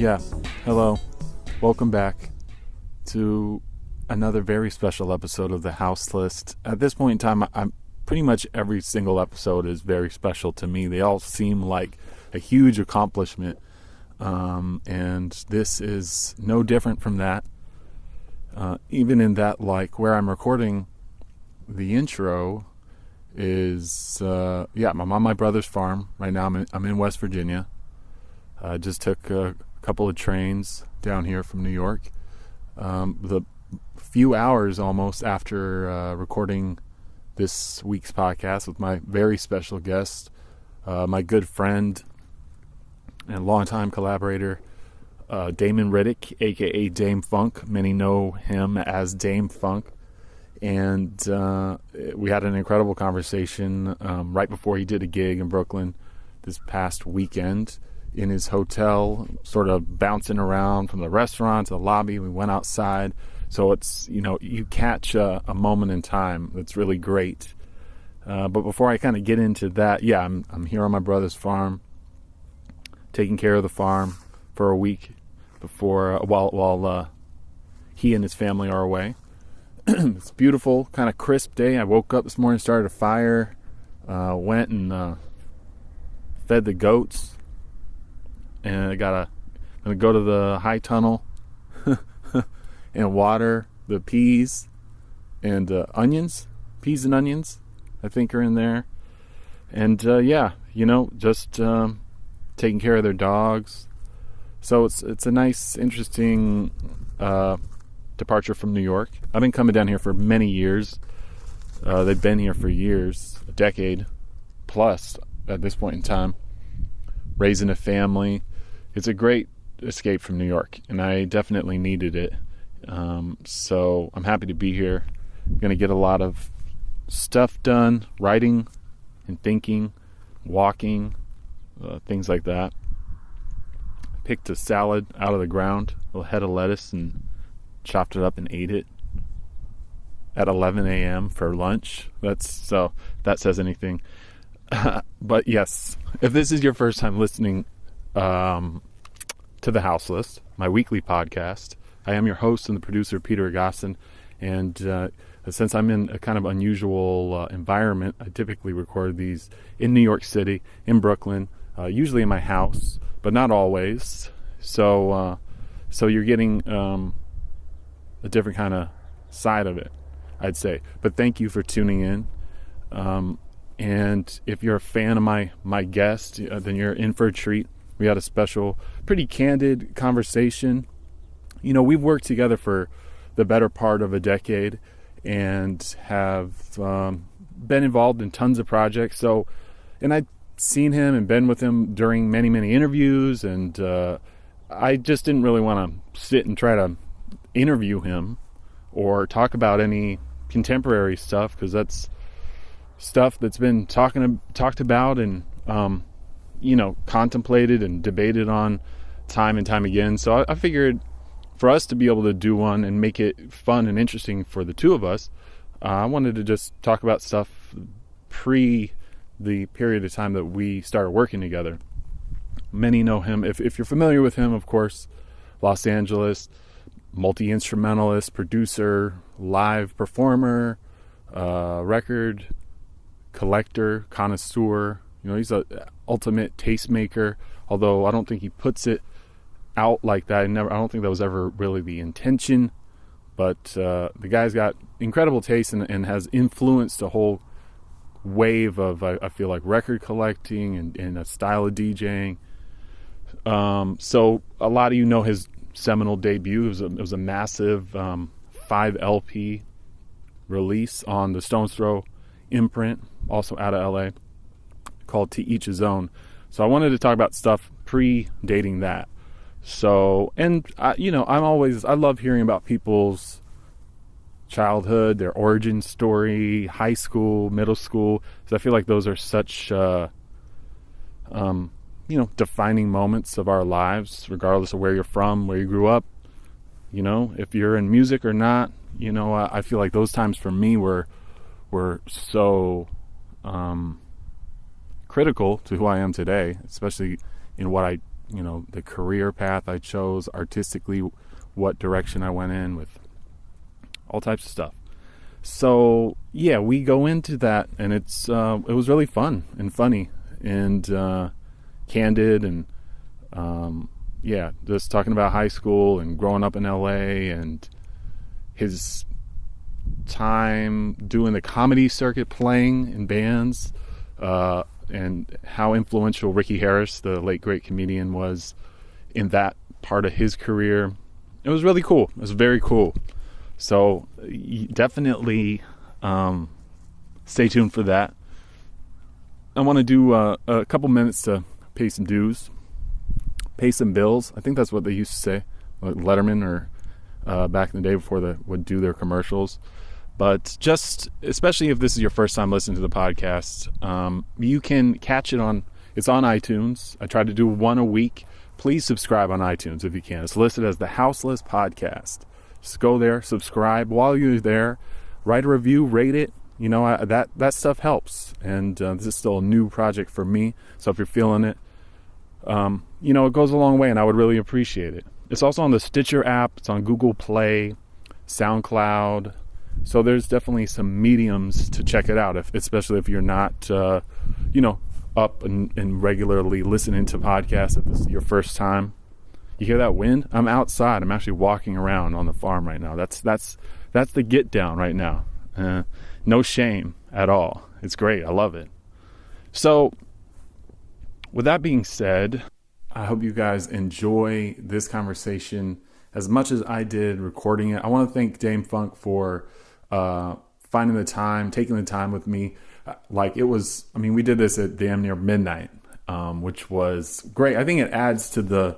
Yeah, hello. Welcome back to another very special episode of The House List. At this point in time, I'm pretty much every single episode is very special to me. They all seem like a huge accomplishment, and this is no different from that. Even in that, like, where I'm recording the intro is, I'm on my brother's farm right now. I'm in West Virginia. I just took a couple of trains down here from New York. The few hours almost after recording this week's podcast with my very special guest, my good friend and longtime collaborator, Damon Riddick, aka Dâm-FunK. Many know him as Dâm-FunK. And we had an incredible conversation right before he did a gig in Brooklyn this past weekend in his hotel, sort of bouncing around from the restaurant to the lobby. We went outside. So it's, you catch a moment in time that's really great. But before I kind of get into that, I'm here on my brother's farm, taking care of the farm for a week before while he and his family are away. It's a beautiful, kind of crisp day. I woke up this morning, started a fire, went and fed the goats. And I'm gonna go to the high tunnel and water the peas and onions. Peas and onions, I think, are in there. And just taking care of their dogs. So it's a nice, interesting departure from New York. I've been coming down here for many years. They've been here for years, a decade plus at this point in time, raising a family. It's a great escape from New York, and I definitely needed it. So I'm happy to be here. I'm going to get a lot of stuff done, writing and thinking, walking, things like that. Picked a salad out of the ground, a little head of lettuce, and chopped it up and ate it at 11 a.m. for lunch. That says anything. But yes, if this is your first time listening to The House List, my weekly podcast, I am your host and the producer, Peter Agasson. And since I'm in a kind of unusual environment, I typically record these in New York City, in Brooklyn, usually in my house, but not always. So you're getting a different kind of side of it, I'd say. But thank you for tuning in. And if you're a fan of my guest, then you're in for a treat. We had a special, pretty candid conversation. We've worked together for the better part of a decade and have been involved in tons of projects. And I'd seen him and been with him during many, many interviews, and I just didn't really want to sit and try to interview him or talk about any contemporary stuff, because that's stuff that's been talked about and contemplated and debated on time and time again. So I figured for us to be able to do one and make it fun and interesting for the two of us, I wanted to just talk about stuff pre the period of time that we started working together. Many know him. If you're familiar with him, of course, Los Angeles, multi-instrumentalist, producer, live performer, record collector, connoisseur. He's an ultimate tastemaker, although I don't think he puts it out like that. I don't think that was ever really the intention. But the guy's got incredible taste and has influenced a whole wave of, I feel like, record collecting and a style of DJing. So a lot of you know his seminal debut. It was a massive 5 LP release on the Stones Throw imprint, also out of LA, called To Each His Own. So I wanted to talk about stuff predating that. So, and I love hearing about people's childhood, their origin story, high school, middle school, because I feel like those are such defining moments of our lives, regardless of where you're from, where you grew up. If you're in music or not, I feel like those times for me were so critical to who I am today, especially in what I the career path I chose artistically, what direction I went in with all types of stuff. So yeah, we go into that, and it was really fun and funny and candid, and just talking about high school and growing up in LA and his time doing the comedy circuit, playing in bands, and how influential Ricky Harris, the late great comedian, was in that part of his career. It was really cool. It was very cool. So definitely stay tuned for that. I want to do a couple minutes to pay some dues, pay some bills. I think that's what they used to say, like Letterman, or back in the day before they would do their commercials. But just, especially if this is your first time listening to the podcast, you can catch it it's on iTunes. I try to do one a week. Please subscribe on iTunes if you can. It's listed as TheHouseListPodcast. Just go there, subscribe. While you're there, write a review, rate it. That stuff helps. And this is still a new project for me. So if you're feeling it, it goes a long way, and I would really appreciate it. It's also on the Stitcher app. It's on Google Play, SoundCloud. So there's definitely some mediums to check it out, especially if you're not, up and regularly listening to podcasts. If this is your first time. You hear that wind? I'm outside. I'm actually walking around on the farm right now. That's the get down right now. No shame at all. It's great. I love it. So with that being said, I hope you guys enjoy this conversation as much as I did recording it. I want to thank Dâm-FunK for finding the time, taking the time with me. We did this at damn near midnight, which was great. I think it adds to the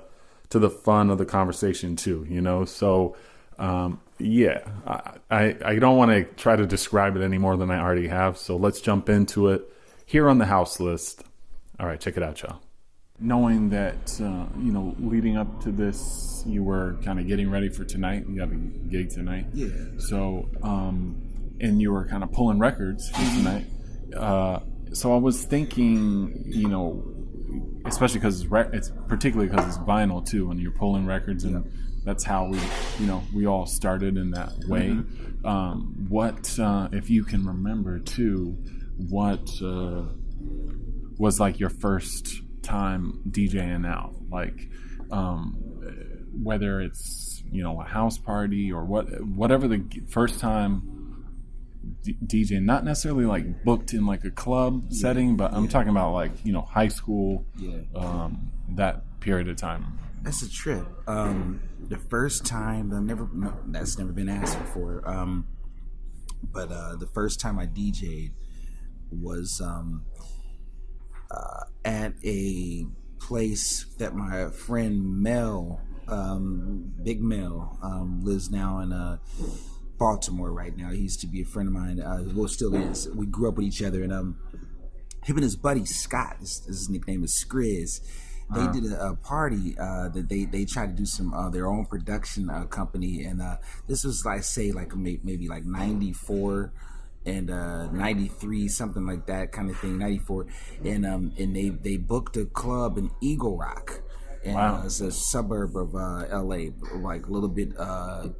fun of the conversation too, So, I don't want to try to describe it any more than I already have. So let's jump into it here on the House List. All right, check it out, y'all. Knowing that, leading up to this, you were kind of getting ready for tonight. You have a gig tonight. Yeah. So, and you were kind of pulling records for tonight. So I was thinking, especially because it's particularly because it's vinyl too, and you're pulling records, and that's how we all started in that way. Mm-hmm. What, if you can remember too, what was like your first time DJing out, like whether it's a house party or whatever the first time DJing, not necessarily like booked in like a club setting, but I'm talking about like high school, that period of time. That's a trip. The first time that's never been asked before. But the first time I DJ'd was at a place that my friend Mel, Big Mel, lives now in Baltimore right now. He used to be a friend of mine. Well, still is. We grew up with each other, and him and his buddy Scott, his nickname is Skriz. They did a party that they tried to do some their own production company, and this was maybe like 94 and 93, something like that kind of thing, 94, and they booked a club in Eagle Rock. And it's a suburb of LA, like a little bit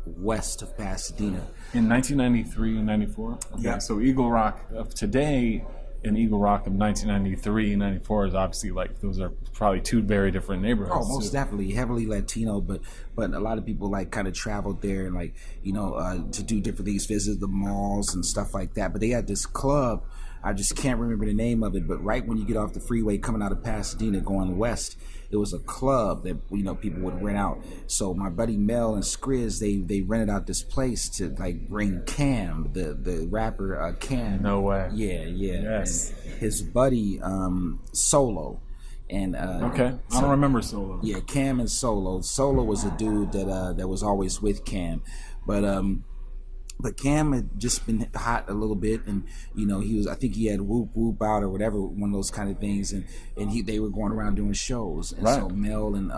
west of Pasadena. In 1993 and 94? Okay. Yeah. So Eagle Rock of today and Eagle Rock of 1993 and 94 is obviously like, those are probably two very different neighborhoods. Oh, most definitely. Heavily Latino, but a lot of people like kind of traveled there and to do different things, visit the malls and stuff like that. But they had this club, I just can't remember the name of it, but right when you get off the freeway coming out of Pasadena going west, it was a club that people would rent out. So my buddy Mel and Skriz, they rented out this place to like bring Cam, the rapper Cam. No way. Yeah. Yes. And his buddy Solo. And okay, I don't remember Solo. Yeah, Cam and Solo. Solo was a dude that was always with Cam, but Cam had just been hot a little bit, and I think he had Whoop Whoop Out or whatever, one of those kind of things, and they were going around doing shows, and so Mel and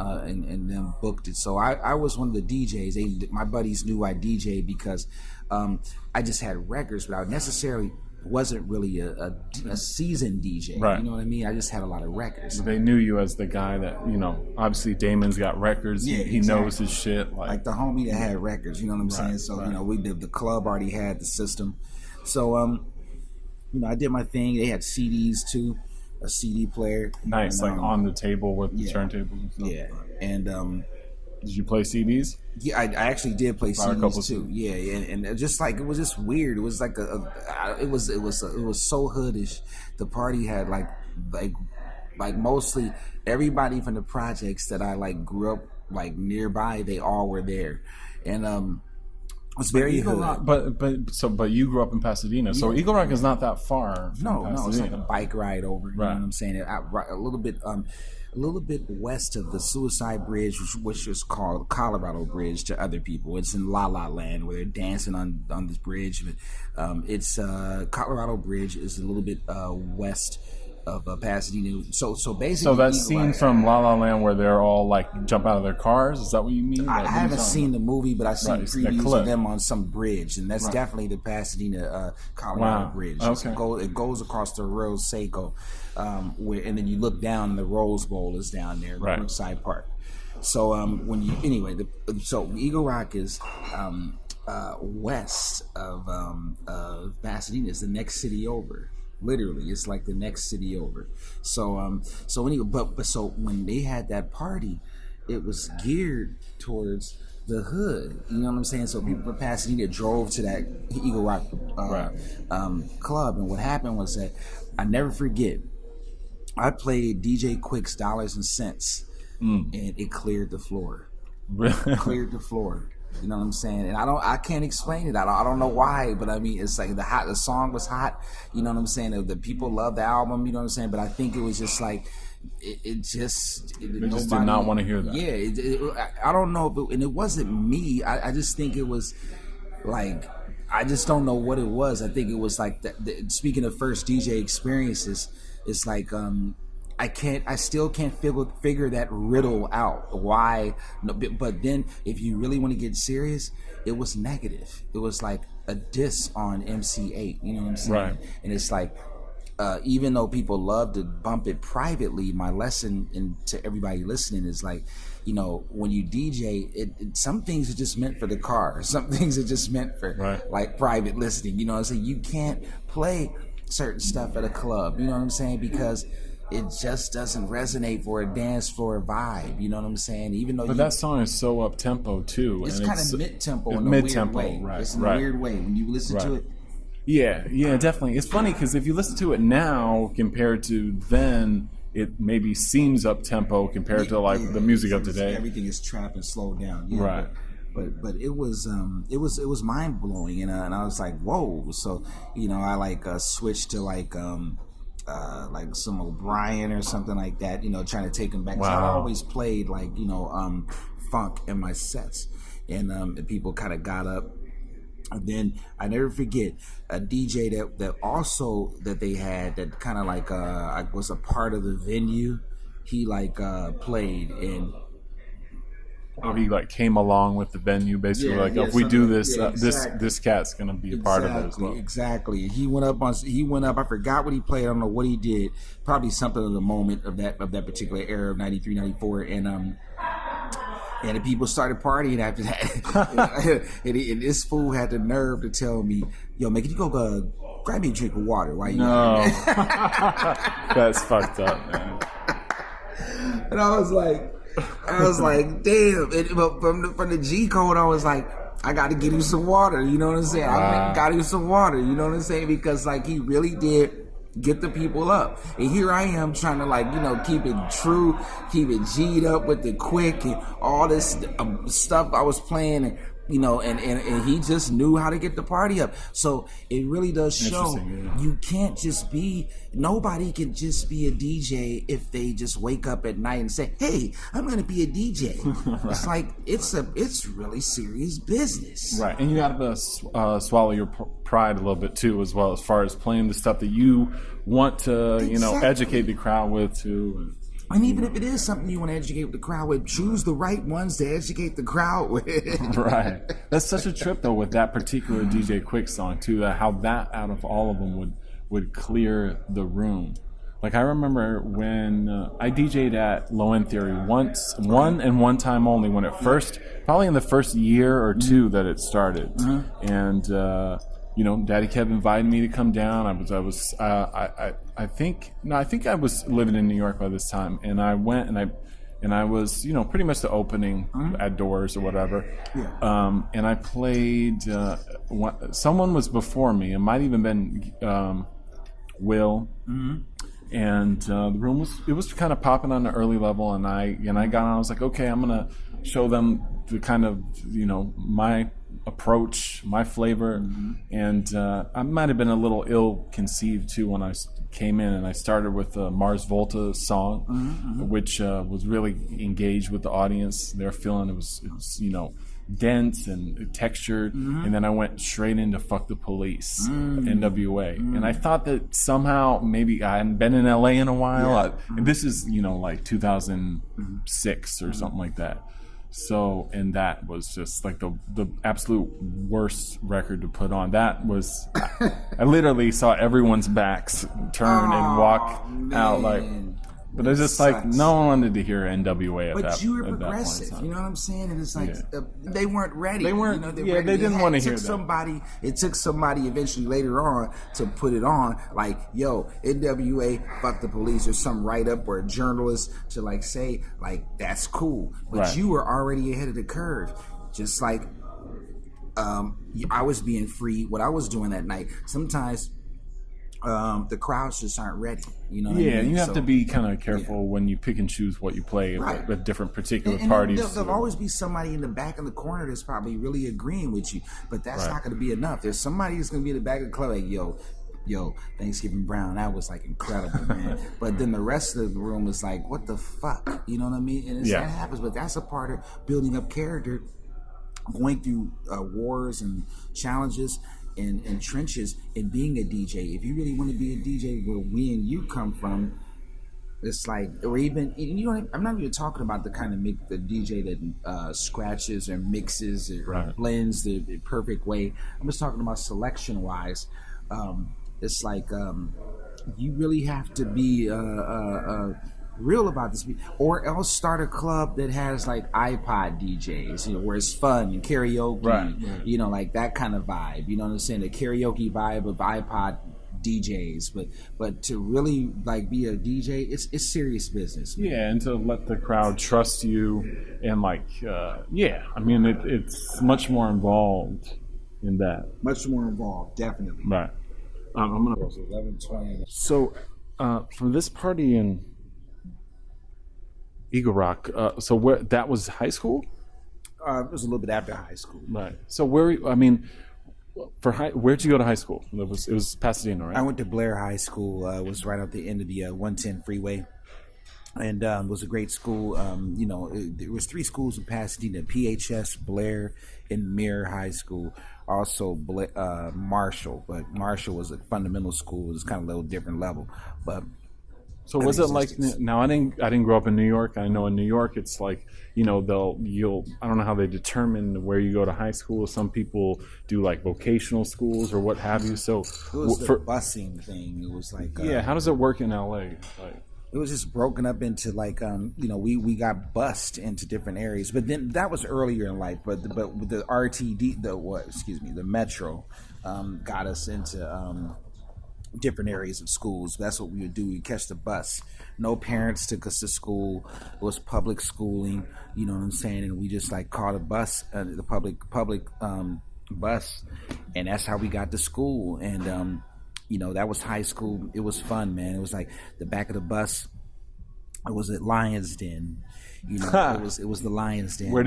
them booked it. So I was one of the DJs. My buddies knew I DJ'd because I just had records, but I necessarily wasn't really a seasoned DJ. Right. You know what I mean? I just had a lot of records. They knew you as the guy that, obviously Damon's got records. Yeah, he exactly. knows his shit. Like the homie that had records, you know what I'm saying? So, we did, the club already had the system. So, I did my thing. They had CDs too, a CD player. Nice, and, on the table with the turntables and stuff. Yeah, and did you play CDs? Yeah, I actually did play CDs too. Yeah, and just like, it was just weird. It was like it was so hoodish. The party had like mostly everybody from the projects that I like grew up like nearby. They all were there, and it was very Eagle hood. Rock, but you grew up in Pasadena, so Eagle Rock is not that far from Pasadena. No, it's like a bike ride over. You know what I'm saying? A little bit west of the Suicide Bridge, which is called Colorado Bridge to other people. It's in La La Land where they're dancing on this bridge. It's Colorado Bridge is a little bit west of Pasadena. So basically, so that scene from La La Land where they're all like jump out of their cars, is that what you mean? I haven't seen the movie, but I've seen previews of them on some bridge, and that's definitely the Pasadena Colorado Bridge. Okay. It goes across the Rio Seco, and then you look down, and the Rose Bowl is down there, Brookside Park. So so Eagle Rock is west of Pasadena. Is the next city over. Literally, it's like the next city over. So when they had that party, it was geared towards the hood. You know what I'm saying? So people from Pasadena drove to that Eagle Rock club, and what happened was that I never forget. I played DJ Quick's Dollars and Cents, and it cleared the floor. Cleared the floor. You know what I'm saying? And I can't explain it. I don't know why, but I mean, it's like the song was hot. You know what I'm saying? The people loved the album. You know what I'm saying? But I think it was just like it just did not want to hear that. Yeah, I don't know, and it wasn't me. I just think it was like, I just don't know what it was. I think it was like speaking of first DJ experiences, it's like I still can't figure that riddle out. Why? No, but then, if you really want to get serious, it was negative. It was like a diss on MC8. You know what I'm saying? Right. And it's like, even though people love to bump it privately, my lesson to everybody listening is like, when you DJ, some things are just meant for the car. Some things are just meant for like private listening. You know what I'm saying? You can't play certain stuff at a club. You know what I'm saying? Because it just doesn't resonate for a dance floor vibe. You know what I'm saying? Even though, that song is so up tempo too. It's kind of mid tempo in a mid-tempo, weird way. Right? It's in a weird way when you listen to it. Yeah, definitely. It's funny because if you listen to it now compared to then, it maybe seems up tempo compared to the music of today. Everything is trap and slowed down. Yeah, right. But it was mind blowing, and I was like, whoa. So I switched to like some O'Brien or something like that, trying to take him back. Wow. So I always played like, funk in my sets, and people kind of got up. And then I never forget a DJ that they had that kind of like was a part of the venue. He played, and he came along with the venue, basically. If we do this, this cat's gonna be a part of it as well. Exactly. He went up. I forgot what he played. I don't know what he did. Probably something of the moment of that particular era of 93, 94, and the people started partying after that. and this fool had the nerve to tell me, "Yo, man, can you go grab me a drink of water?" Why you? No, that's fucked up, man. And I was like, damn. And from the G code, I was like, I got to get him some water. You know what I'm saying? Wow. I got him some water. You know what I'm saying? Because he really did get the people up. And here I am trying to keep it true, keep it G'd up with the quick and all this stuff I was playing, and he just knew how to get the party up. So it really does show you can't just nobody can just be a DJ if they just wake up at night and say, "Hey, I'm going to be a DJ." Right. It's like it's really serious business. Right. And you got to swallow your pride a little bit too, as well, as far as playing the stuff that you want to, educate the crowd with too. And even if it is something you want to educate the crowd with, choose the right ones to educate the crowd with. Right. That's such a trip, though, with that particular DJ Quick song, too, how that, out of all of them, would clear the room. Like, I remember when I DJ'd at Low End Theory one time only, when it first, probably in the first year or two that it started. And, Daddy Kev invited me to come down. I think I was living in New York by this time, and I went and I was, pretty much the opening at doors or whatever. Yeah. And I played. Someone was before me. It might even been Will. And the room was kind of popping on the early level, and I got on. I was like, okay, I'm gonna show them the kind of my approach, my flavor, and I might have been a little ill-conceived too when I came in, and I started with the Mars Volta song, which was really engaged with the audience. They're feeling it was dense and textured, and then I went straight into Fuck the Police, NWA, and I thought that somehow maybe I hadn't been in LA in a while. And this is like 2006 or something like that. So, and that was just like the absolute worst record to put on. That was, I literally saw everyone's backs turn and walk out like, but it's just like no one wanted to hear NWA at that point. But you were progressive, you know what I'm saying? And it's like they weren't ready. They weren't. They didn't want to hear that. It took somebody eventually later on to put it on. Like, yo, NWA, Fuck the Police, or some write up or a journalist to like say like that's cool. But you were already ahead of the curve, just like I was being free. What I was doing that night, sometimes. The crowds just aren't ready. You know what I mean? You have to be kind of careful when you pick and choose what you play at different particular parties. There'll always be somebody in the back of the corner that's probably really agreeing with you, but that's not going to be enough. There's somebody that's going to be in the back of the club like, yo, Thanksgiving Brown, that was like incredible, man. But then the rest of the room is like, what the fuck? You know what I mean? And that happens, but that's a part of building up character, going through wars and challenges. And trenches and being a DJ. If you really want to be a DJ where we and you come from, it's like, or even I'm not even talking about the kind of the DJ that scratches or mixes or blends the perfect way. I'm just talking about selection wise. It's like you really have to be real about this, or else start a club that has like iPod DJs, where it's fun and karaoke, like that kind of vibe. You know what I'm saying? The karaoke vibe of iPod DJs, but to really like be a DJ, it's serious business, man. Yeah, and to let the crowd trust you, and like, I mean, it's much more involved in that. Much more involved, definitely. Right. I'm gonna go 11:20. So, from this party in Eagle Rock. So where that was high school? It was a little bit after high school. Right. So where'd you go to high school? It was Pasadena, right? I went to Blair High School. It was right at the end of the 110 freeway, and it was a great school. There was 3 schools in Pasadena: PHS, Blair, and Mirror High School. Also Marshall, but Marshall was a fundamental school. It was kind of a little different level, but. So was it like, now I didn't grow up in New York. I know in New York it's like, I don't know how they determine where you go to high school. Some people do like vocational schools or what have you. So it was the busing thing. It was like, how does it work in LA? Like, it was just broken up into like, we got bussed into different areas, but then that was earlier in life. But the RTD, the Metro, got us into, different areas of schools. That's what we would do. We'd catch the bus. No parents took us to school. It was public schooling, you know what I'm saying? And we just like caught a bus, the public bus, and that's how we got to school. And that was high school. It was fun, man. It was like the back of the bus. It was at Lions Den. It was the Lions Den. Where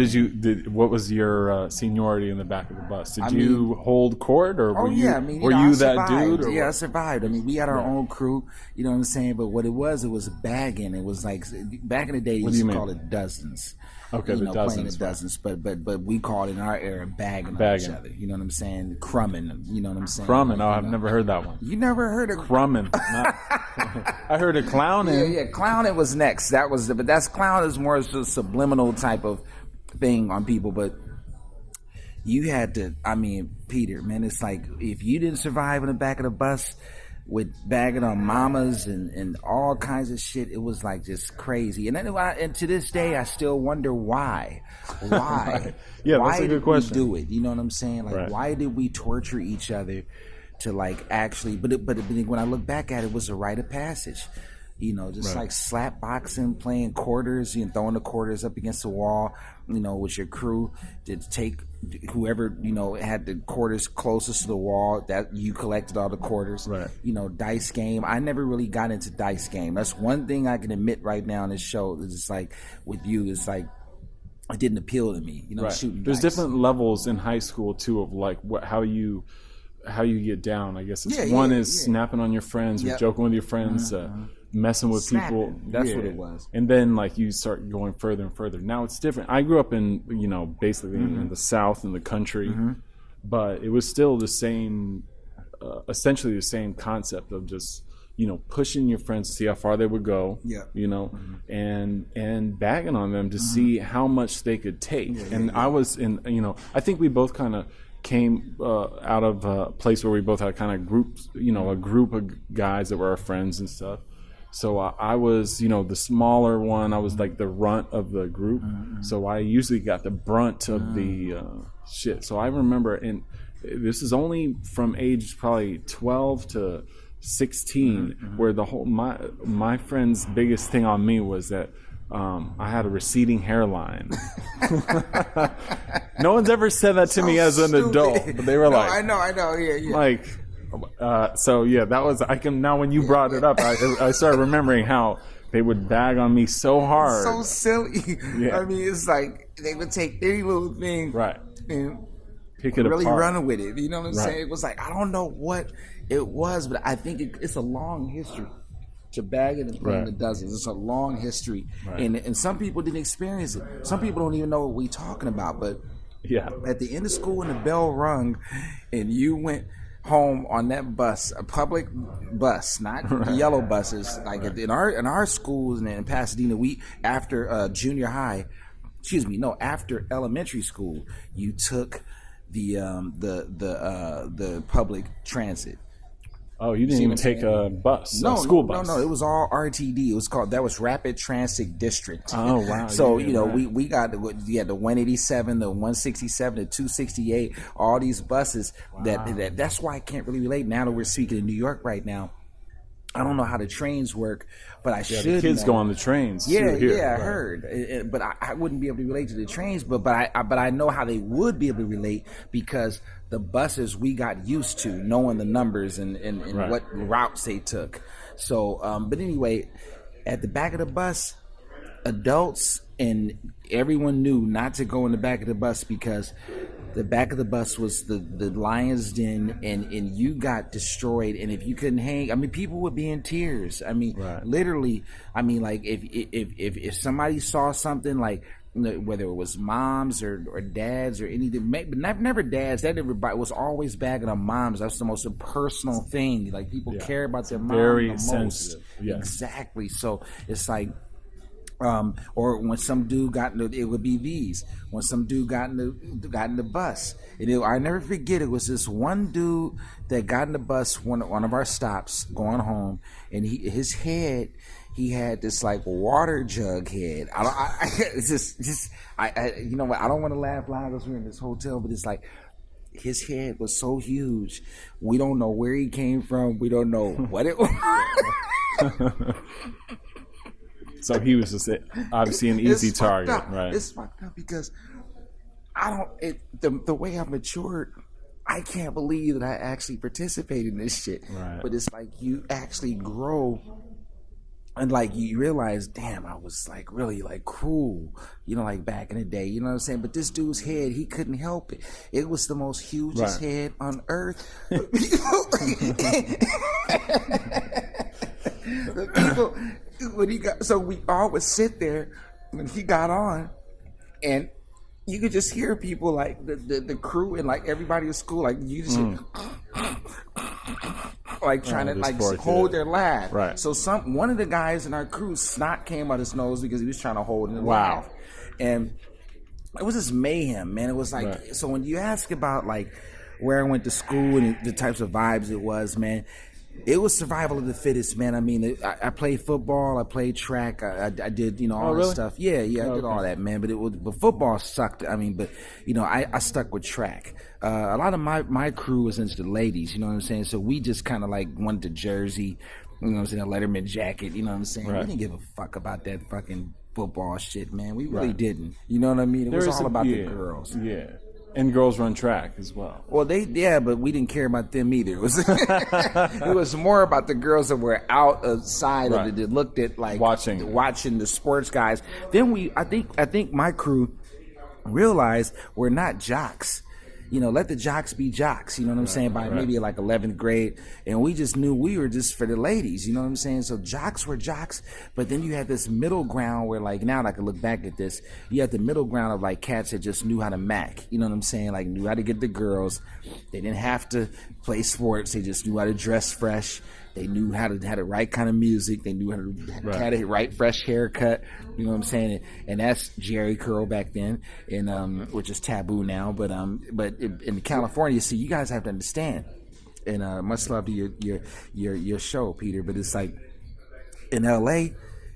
what was your seniority in the back of the bus? Did you hold court, or were you that dude? Or I survived. I mean, we had our own crew, you know what I'm saying? But what it was bagging. It was like, back in the day, you used to call it dozens. Okay, you the know, dozens, playing the dozens, but we called in our era bagging on each other. You know what I'm saying? Crumbing. You know what I'm saying? Crumbing. Like, I've never heard that one. You never heard of Crumbing. I heard of clowning. Yeah, clowning was next. But that's clown is more of a subliminal type of thing on people. But you had to. I mean, Peter, man, it's like if you didn't survive in the back of the bus with bagging on mamas and all kinds of shit, it was like just crazy. And then, and to this day, I still wonder why. Why? Yeah, why that's a good did question. we do it? You know what I'm saying? Like, why did we torture each other to like actually? But when I look back at it, it was a rite of passage. You know, just like slap boxing, playing quarters, you know, throwing the quarters up against the wall, you know, with your crew to take whoever, you know, had the quarters closest to the wall, that you collected all the quarters. Right. You know, dice game. I never really got into dice game. That's one thing I can admit right now on this show. It's just like with you, it's like it didn't appeal to me. You know, shooting There's dice. different levels in high school too of like how you get down. I guess it's snapping on your friends, or joking with your friends. Messing with people. That's what it was. And then like you start going further and further. Now it's different. I grew up in, you know, basically in the South, in the country, but it was still the same, essentially the same concept of just, you know, pushing your friends to see how far they would go, you know, and bagging on them to see how much they could take. I was in, you know, I think we both kind of came out of a place where we both had kind of groups, you know, a group of guys that were our friends and stuff. So I was, you know, the smaller one. I was like the runt of the group. So I usually got the brunt of the shit. So I remember, and this is only from age probably 12 to 16, where the whole my friend's biggest thing on me was that I had a receding hairline. No one's ever said that to me as an adult, but they were like, I know, yeah. Like, so yeah, that was, I can, now when you brought it up, I started remembering how they would bag on me so hard. So silly. Yeah. I mean, it's like they would take any little thing. And pick it really apart. Running with it. You know what I'm saying? It was like, I don't know what it was, but I think it's a long history. To bag it and playing the dozens. It's a long history. And some people didn't experience it. Some people don't even know what we're talking about. But at the end of school, when the bell rung and you went home on that bus, a public bus, not yellow buses, like in our schools and in Pasadena, we after junior high, after elementary school, you took the public transit. Oh, you didn't even take a bus, a school bus? No, it was all RTD. It was called, that was Rapid Transit District. Oh, wow. So, we got the 187, the 167, the 268, all these buses. That's why I can't really relate. Now that we're speaking in New York right now, I don't know how the trains work, but I should. The kids go on the trains. I heard, but I wouldn't be able to relate to the trains. But I know how they would be able to relate, because the buses, we got used to knowing the numbers and what routes they took. So, but anyway, at the back of the bus, adults and everyone knew not to go in the back of the bus, because the back of the bus was the lion's den, and you got destroyed. And if you couldn't hang, I mean, people would be in tears. I mean, literally. I mean, like if somebody saw something, like whether it was moms or dads or anything, but never dads. That everybody was always bagging on moms. That's the most personal thing. Like, people care about their mom very the sensitive. most. Exactly. So it's like. Or when some dude got in it would be these. When some dude got in the bus, I never forget. It was this one dude that got in the bus one of our stops going home, and his head. He had this like water jug head. It's just you know what? I don't want to laugh loud because we're in this hotel, but it's like his head was so huge. We don't know where he came from. We don't know what it was. So he was just obviously an easy target, right? It's fucked up because the way I matured, I can't believe that I actually participated in this shit. Right. But it's like you actually grow, and like you realize, damn, I was like really like cruel, like back in the day, you know what I'm saying? But this dude's head, he couldn't help it. It was the most hugest head on earth. The people. So we all would sit there when he got on, and you could just hear people like the crew and like everybody at school, like you just like trying to like hold their laugh. Right. So one of the guys in our crew, snot came out his nose because he was trying to hold in the laugh, and it was just mayhem, man. It was like so when you ask about like where I went to school and the types of vibes it was, man. It was survival of the fittest, man. I mean, I played football, I played track, I did, all that stuff. Yeah, I did all that, man. But football sucked. I mean, but I stuck with track. A lot of my crew was into the ladies, you know what I'm saying? So we just kind of like wanted the jersey, you know what I'm saying, a Letterman jacket, you know what I'm saying? We didn't give a fuck about that fucking football shit, man. We really didn't. You know what I mean? It was all about the girls. Yeah. And girls run track as well. Well, but we didn't care about them either. It was it was more about the girls that were outside of it that looked at like watching the sports guys. Then I think my crew realized we're not jocks. Let the jocks be jocks, you know what I'm saying, by maybe like 11th grade. And we just knew we were just for the ladies, you know what I'm saying? So jocks were jocks, but then you had this middle ground where like now I can look back at this, you had the middle ground of like cats that just knew how to mac, you know what I'm saying? Like knew how to get the girls. They didn't have to play sports. They just knew how to dress fresh. They knew how to have the right kind of music. They knew how to have the right fresh haircut. You know what I'm saying? And that's Jerry curl back then, and which is taboo now. But in California, see, you guys have to understand. And much love to your show, Peter. But it's like in L.A.,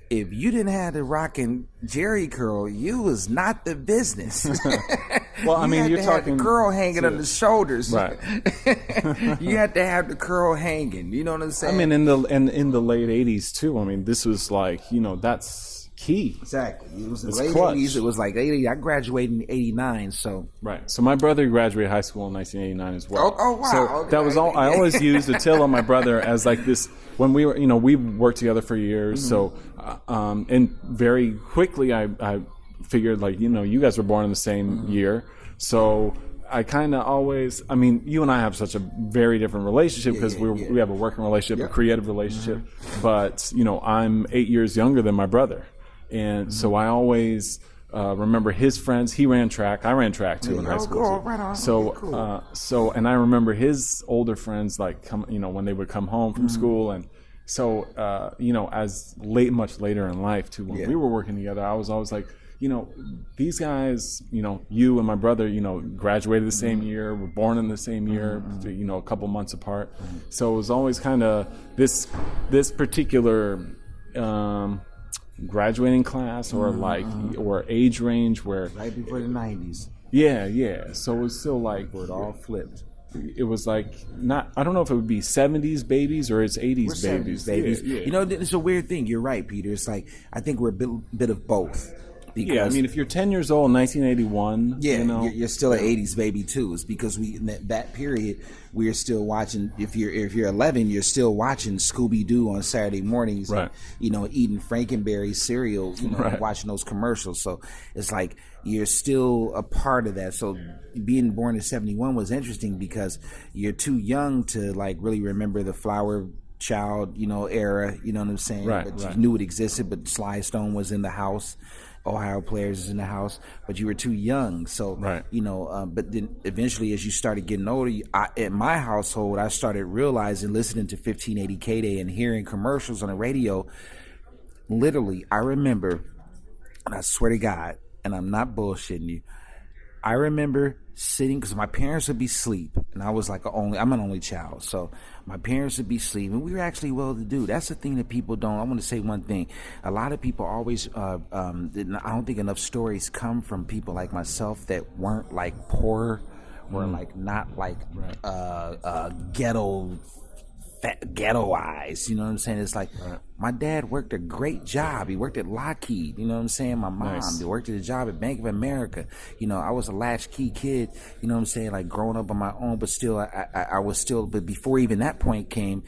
if you didn't have the rockin' Jerry curl, you was not the business. Well, I mean, you're talking the curl hanging on the shoulders, right? You had to have the curl hanging. You know what I'm saying? I mean, in the late '80s too. I mean, this was like that's key. Exactly. It was the late '80s. It was like '80. I graduated in '89, so right. So my brother graduated high school in 1989 as well. Oh wow! So that was all. I always used Attila on my brother as like this. When we were, we worked together for years. So, and very quickly, I figured like, you guys were born in the same year. So I kind of always, I mean, you and I have such a very different relationship because we have a working relationship, a creative relationship. But, I'm 8 years younger than my brother. And so I always remember his friends. He ran track. I ran track too in high school. Cool. Right on. So and I remember his older friends like when they would come home from school, and so as much later in life too, when we were working together, I was always like, these guys, you and my brother, graduated the same year, were born in the same year, a couple months apart. So it was always kind of this particular graduating class or or age range where right before the 90s. Yeah. So it was still like where it all flipped. It was like I don't know if it would be 70s babies or it's 80s babies. Yeah. It's a weird thing. You're right, Peter. It's like I think we're a bit of both. Because, I mean, if you're 10 years old, 1981, you're still an 80s baby too. It's because in that period we are still watching. If you're 11, you're still watching Scooby Doo on Saturday mornings, right? And, eating Frankenberry cereal, watching those commercials. So it's like you're still a part of that. So being born in '71 was interesting because you're too young to like really remember the Flower Child, era. You know what I'm saying? Right. But you knew it existed. But Sly Stone was in the house. Ohio Players is in the house, but you were too young. So, but then eventually as you started getting older, at my household, I started realizing, listening to 1580 K-Day and hearing commercials on the radio. Literally, I remember, and I swear to God, and I'm not bullshitting you, I remember sitting, because my parents would be asleep, and I was like I'm an only child, so my parents would be asleep, and we were actually well-to-do. That's the thing that people don't. I want to say one thing. A lot of people always, I don't think enough stories come from people like myself that weren't like poor, or like not like ghettoized, you know what I'm saying? It's like my dad worked a great job. He worked at Lockheed, you know what I'm saying? My mom, they worked at a job at Bank of America. I was a latchkey kid, you know what I'm saying? Like growing up on my own, but still, I was still, but before even that point came,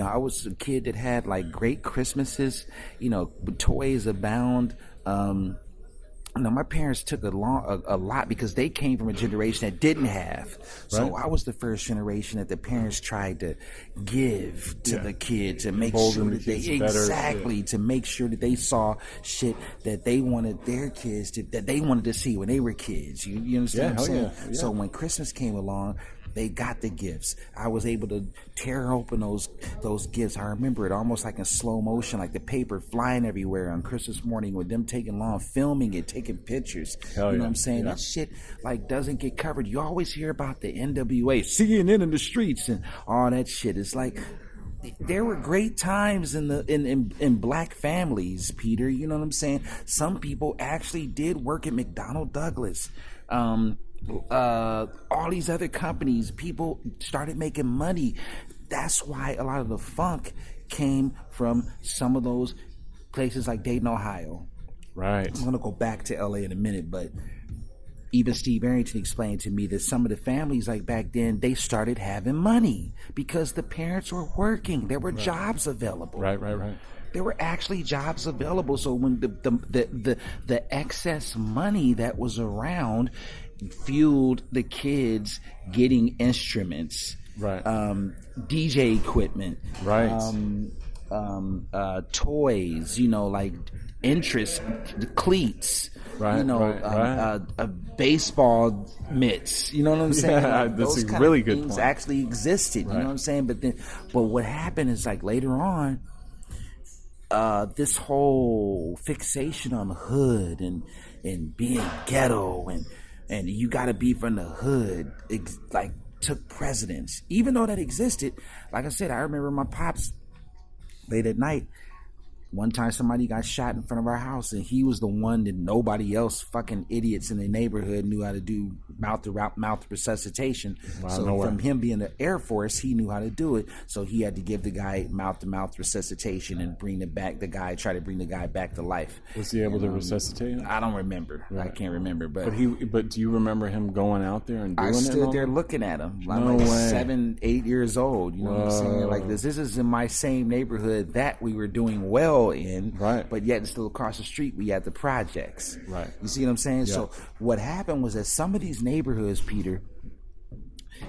I was a kid that had like great Christmases, with toys abound. Now, my parents took a lot because they came from a generation that didn't have. So I was the first generation that the parents tried to give to the kids to make sure that they to make sure that they saw shit that they wanted their kids that they wanted to see when they were kids. You understand what I'm saying? Yeah. So when Christmas came along, they got the gifts. I was able to tear open those gifts. I remember it almost like in slow motion, like the paper flying everywhere on Christmas morning with them taking long, filming it, taking pictures. You know what I'm saying? That shit like doesn't get covered. You always hear about the NWA, CNN in the streets and all that shit. It's like there were great times in black families, Peter. You know what I'm saying? Some people actually did work at McDonnell Douglas. All these other companies, people started making money. That's why a lot of the funk came from some of those places like Dayton, Ohio. Right. I'm gonna go back to LA in a minute, but even Steve Arrington explained to me that some of the families like back then, they started having money because the parents were working. There were jobs available. Right. There were actually jobs available. So when the excess money that was around fueled the kids getting instruments, DJ equipment, toys, like interest, cleats, baseball mitts. You know what I'm saying? Yeah, that's a really good point. Actually existed. You know what I'm saying? But what happened is like later on, this whole fixation on the hood and being ghetto and you got to be from the hood, like took precedence. Even though that existed, like I said, I remember my pops late at night. One time somebody got shot in front of our house, and he was the one that nobody else, fucking idiots in the neighborhood, knew how to do mouth resuscitation. Wow, so from him being the Air Force, he knew how to do it. So he had to give the guy mouth-to-mouth resuscitation and try to bring the guy back to life. Was he able to resuscitate him? I don't remember. Right. I can't remember. But do you remember him going out there and doing it? I stood there looking at him. I'm like 7, 8 years old. You know what I'm saying? Like this is in my same neighborhood that we were doing well in, but yet still across the street we had the projects. Right. You see what I'm saying? Yeah. So what happened was that some of these neighborhoods, Peter,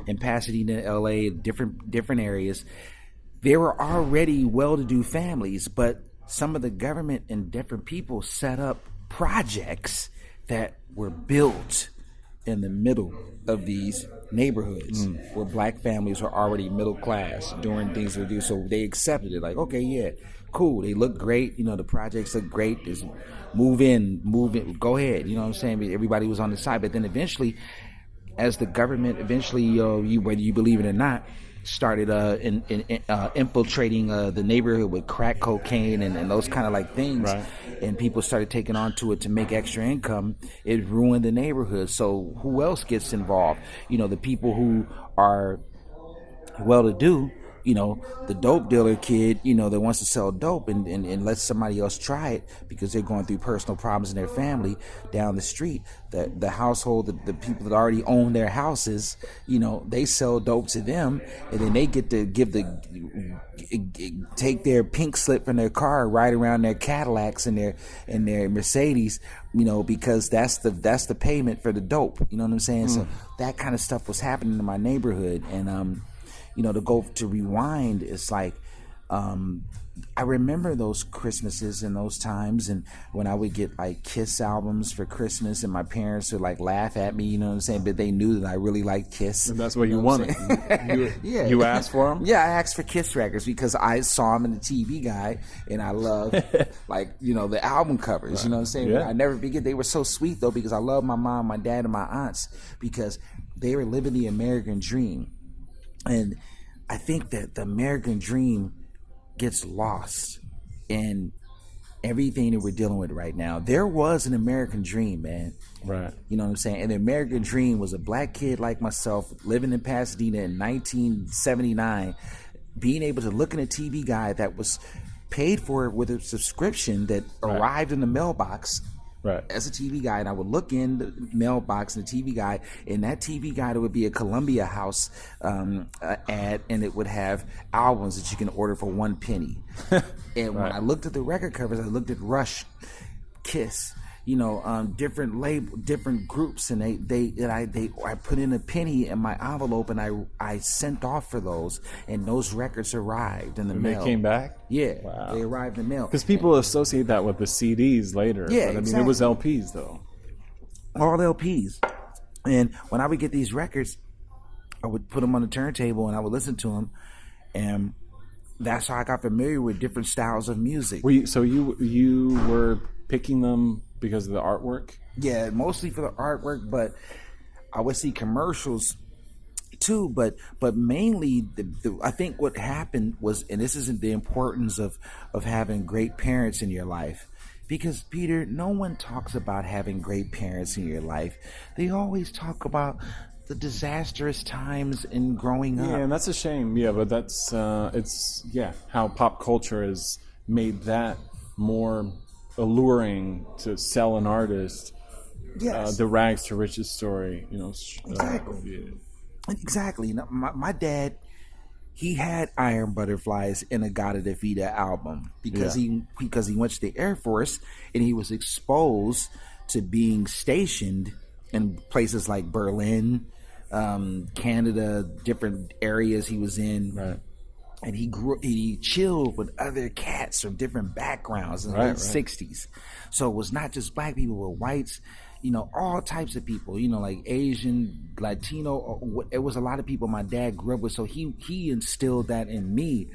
in Pasadena, LA, different areas, there were already well-to-do families, but some of the government and different people set up projects that were built in the middle of these neighborhoods where black families were already middle class doing things to do. So they accepted it, like, okay, yeah, cool. They look great. The projects look great. Just move in, go ahead. You know what I'm saying? Everybody was on the side. But then eventually, as the government whether you believe it or not, started infiltrating the neighborhood with crack cocaine and those kind of like things, and people started taking onto it to make extra income. It ruined the neighborhood. So who else gets involved? The people who are well-to-do, the dope dealer kid, that wants to sell dope and let somebody else try it because they're going through personal problems in their family down the street. The household, the people that already own their houses, they sell dope to them, and then they get to take their pink slip from their car, ride around their Cadillacs and their Mercedes, because that's the payment for the dope. You know what I'm saying? So that kind of stuff was happening in my neighborhood, and to rewind, it's like, I remember those Christmases and those times, and when I would get like Kiss albums for Christmas, and my parents would like laugh at me, you know what I'm saying? But they knew that I really liked Kiss. And that's what you wanted. You asked for them? Yeah, I asked for Kiss records because I saw them in the TV Guide, and I love the album covers. Right. You know what I'm saying? Yeah. I never forget. They were so sweet though, because I love my mom, my dad, and my aunts because they were living the American dream. And I think that the American dream gets lost in everything that we're dealing with right now. There was an American dream, man. Right. You know what I'm saying? And the American dream was a black kid like myself living in Pasadena in 1979, being able to look in a TV Guide that was paid for with a subscription that arrived in the mailbox. Right. As a TV Guide, I would look in the mailbox in the TV Guide, and that TV Guide, it would be a Columbia House ad, and it would have albums that you can order for 1 penny. And when I looked at the record covers, I looked at Rush, Kiss, different groups, and I put in a penny in my envelope, and I sent off for those, and those records arrived in the mail. They came back? Yeah, wow. They arrived in the mail. Because people associate that with the CDs later. Yeah, but, I mean, exactly. it was LPs though. All LPs. And when I would get these records, I would put them on the turntable and I would listen to them, and that's how I got familiar with different styles of music. So you were picking them because of the artwork? Yeah, mostly for the artwork, but I would see commercials too. But mainly, I think what happened was, and this isn't the importance of having great parents in your life. Because, Peter, no one talks about having great parents in your life. They always talk about the disastrous times in growing up. Yeah, and that's a shame. Yeah, but that's how pop culture has made that more alluring to sell an artist. Yes. The rags to riches story. Exactly. Exactly. My dad, he had Iron Butterflies in a Gata de Vida album because he went to the Air Force and he was exposed to being stationed in places like Berlin, Canada, different areas he was in. Right. And he chilled with other cats from different backgrounds in the late 60s. So it was not just black people, but whites, all types of people, like Asian, Latino. It was a lot of people my dad grew up with. So he instilled that in me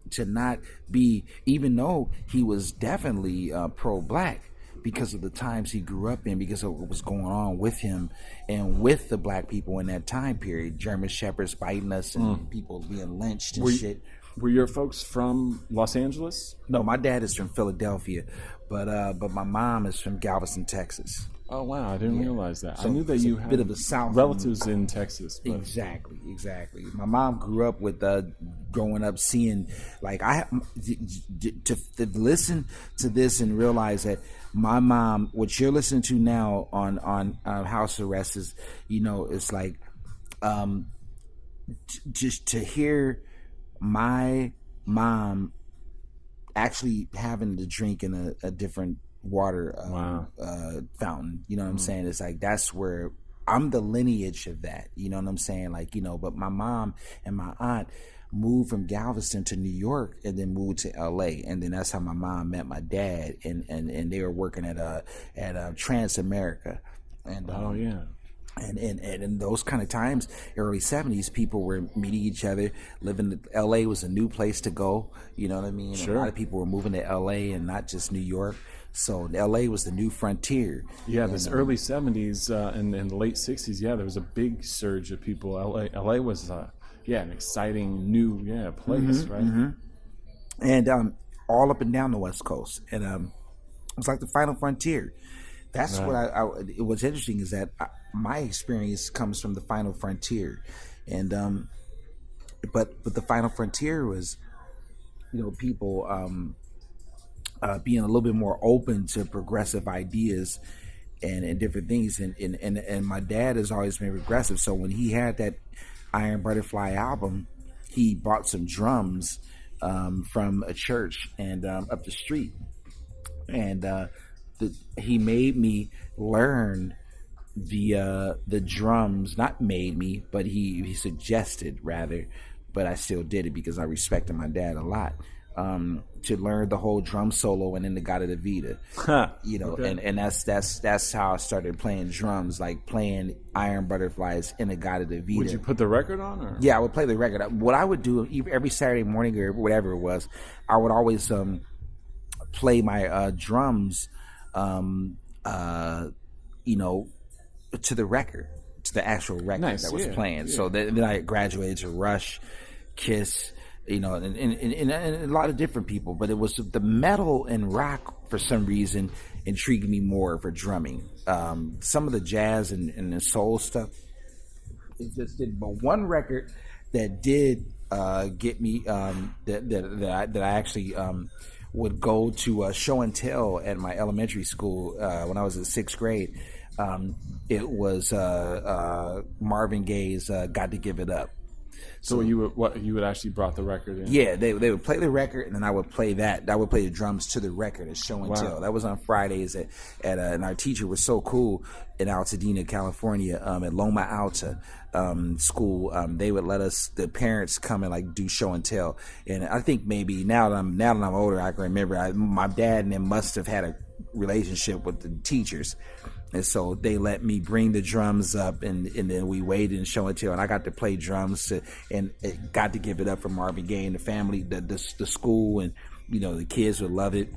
to not be, even though he was definitely pro-black, because of the times he grew up in, because of what was going on with him and with the black people in that time period. German shepherds biting us and people being lynched and shit. Were your folks from Los Angeles? No, my dad is from Philadelphia, but my mom is from Galveston, Texas. Oh wow, I didn't realize that. So I knew that you had bit of a South relatives in Texas. But... Exactly. My mom grew up with growing up seeing, like, to listen to this and realize that my mom, what you're listening to now on House Arrest is, it's like just to hear my mom actually having to drink in a different water fountain. You know what I'm saying? It's like, that's where I'm the lineage of that. You know what I'm saying? Like, but my mom and my aunt moved from Galveston to New York and then moved to LA, and then that's how my mom met my dad, and they were working at Transamerica. And And in those kind of times, early 70s, people were meeting each other. LA was a new place to go. You know what I mean? Sure. A lot of people were moving to LA and not just New York. So LA was the new frontier. Yeah, this early 70s and the late 60s, there was a big surge of people. LA was an exciting new place, right? Mm-hmm. And all up and down the West Coast. And it was like the final frontier. That's what what's interesting is that my experience comes from the final frontier. And but the final frontier was, people being a little bit more open to progressive ideas and different things. And my dad has always been progressive. So when he had that Iron Butterfly album, he bought some drums from a church and up the street. And he made me learn the drums. Not made me, but he suggested, rather, but I still did it because I respected my dad a lot. To learn the whole drum solo and then the Gata de Vida, okay. and that's how I started playing drums, like playing Iron Butterflies in the Gata de Vida. Would you put the record on? Or? Yeah, I would play the record. What I would do every Saturday morning or whatever it was, I would always play my drums, to the record, to the actual record that was playing. Yeah. So then I graduated to Rush, Kiss. And a lot of different people, but it was the metal and rock for some reason intrigued me more for drumming. Some of the jazz and the soul stuff, it just did. But one record that did get me, that I actually would go to show and tell at my elementary school when I was in 6th grade. It was Marvin Gaye's "Got to Give It Up." So you would actually brought the record in? Yeah, they would play the record, and then I would play that. I would play the drums to the record as show and tell. That was on Fridays and our teacher was so cool in Altadena, California, at Loma Alta school. They would let us, the parents, come and like do show and tell. And I think maybe now that I'm older, I can remember my dad and them must have had a relationship with the teachers. And so they let me bring the drums up, and then we waited and show and tell, and I got to play drums and got to give it up for Marvin Gaye and the family, the school, and the kids would love it.